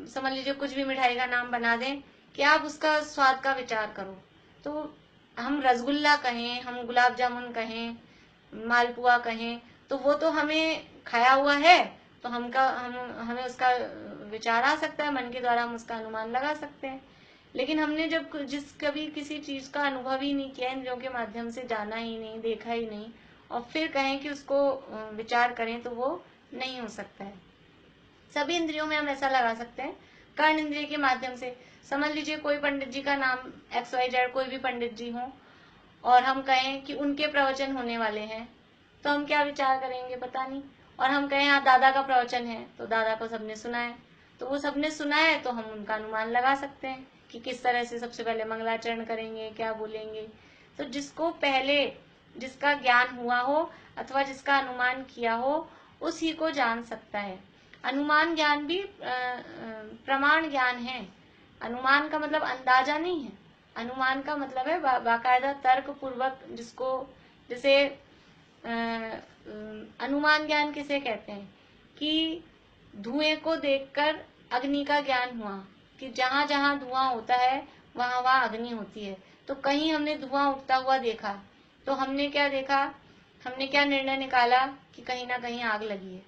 समझ लीजिए कुछ भी मिठाई का नाम बना दें कि आप उसका स्वाद का विचार करो, तो हम रसगुल्ला कहें, हम गुलाब जामुन कहें, मालपुआ कहें, तो वो तो हमें खाया हुआ है, तो हमें उसका विचार आ सकता है, मन के द्वारा हम उसका अनुमान लगा सकते हैं। लेकिन हमने जब कभी किसी चीज का अनुभव ही नहीं किया, इंद्रियों के माध्यम से जाना ही नहीं, देखा ही नहीं, और फिर कहें कि उसको विचार करें, तो वो नहीं हो सकता है। सभी इंद्रियों में हम ऐसा लगा सकते हैं, कर्ण इंद्रिय के माध्यम से। समझ लीजिए कोई पंडित जी का नाम XYZ, कोई भी पंडित जी हो, और हम कहें कि उनके प्रवचन होने वाले हैं, तो हम क्या विचार करेंगे पता नहीं। और हम कहें हाँ दादा का प्रवचन है, तो दादा को सबने सुना है, तो वो सबने सुना है, तो हम उनका अनुमान लगा सकते हैं कि किस तरह से सबसे पहले मंगलाचरण करेंगे, क्या बोलेंगे। तो जिसको पहले जिसका ज्ञान हुआ हो अथवा जिसका अनुमान किया हो, उसी को जान सकता है। अनुमान ज्ञान भी प्रमाण ज्ञान है। अनुमान का मतलब अंदाजा नहीं है, अनुमान का मतलब है बाकायदा तर्क पूर्वक, जैसे अनुमान ज्ञान किसे कहते हैं कि धुएं को देखकर अग्नि का ज्ञान हुआ, कि जहां जहां धुआं होता है वहां वहां अग्नि होती है। तो कहीं हमने धुआं उठता हुआ देखा, तो हमने क्या देखा, हमने क्या निर्णय निकाला कि कहीं ना कहीं आग लगी है।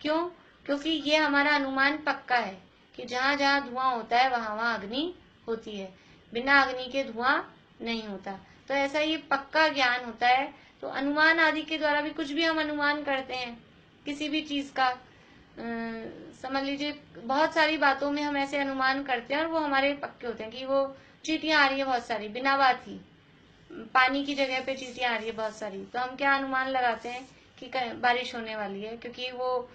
क्यों? क्योंकि ये हमारा अनुमान पक्का है कि जहां जहां धुआं होता है वहां वहां अग्नि होती है, बिना अग्नि के धुआं नहीं होता। तो ऐसा ये पक्का ज्ञान होता है। तो अनुमान आदि के द्वारा भी कुछ भी हम अनुमान करते हैं किसी भी चीज का, समझ लीजिए बहुत सारी बातों में हम ऐसे अनुमान करते हैं और वो हमारे पक्के होते हैं कि वो चींटियां आ रही है बहुत सारी, बिना बात ही पानी की जगह पे चींटियां आ रही है बहुत सारी, तो हम क्या अनुमान लगाते हैं कि बारिश होने वाली है, क्योंकि वो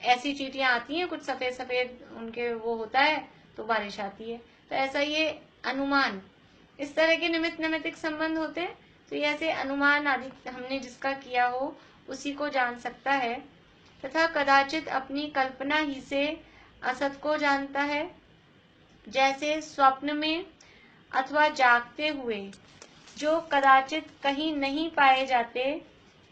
ऐसी चींटियां आती हैं, कुछ सफेद सफेद उनके वो होता है, तो बारिश आती है। तो ऐसा ये अनुमान, इस तरह के निमित्त नैमित्तिक संबंध होते हैं। तो ये ऐसे अनुमान आदि हमने जिसका किया हो उसी को जान सकता है। तथा कदाचित अपनी कल्पना ही से असत को जानता है, जैसे स्वप्न में अथवा जागते हुए जो कदाचित कहीं नहीं पाए जाते,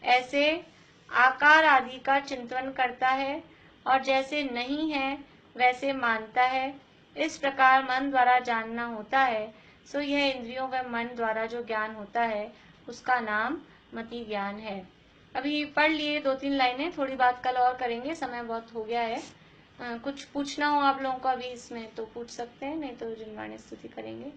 ऐसे आकार आदि का चिंतन करता है और जैसे नहीं है वैसे मानता है। इस प्रकार मन द्वारा जानना होता है, सो यह इंद्रियों व मन द्वारा जो ज्ञान होता है उसका नाम मति ज्ञान है। अभी पढ़ लिए 2-3 लाइनें, थोड़ी बात कल और करेंगे, समय बहुत हो गया है। कुछ पूछना हो आप लोगों को अभी इसमें तो पूछ सकते हैं, नहीं तो जिनवाणी स्तुति करेंगे।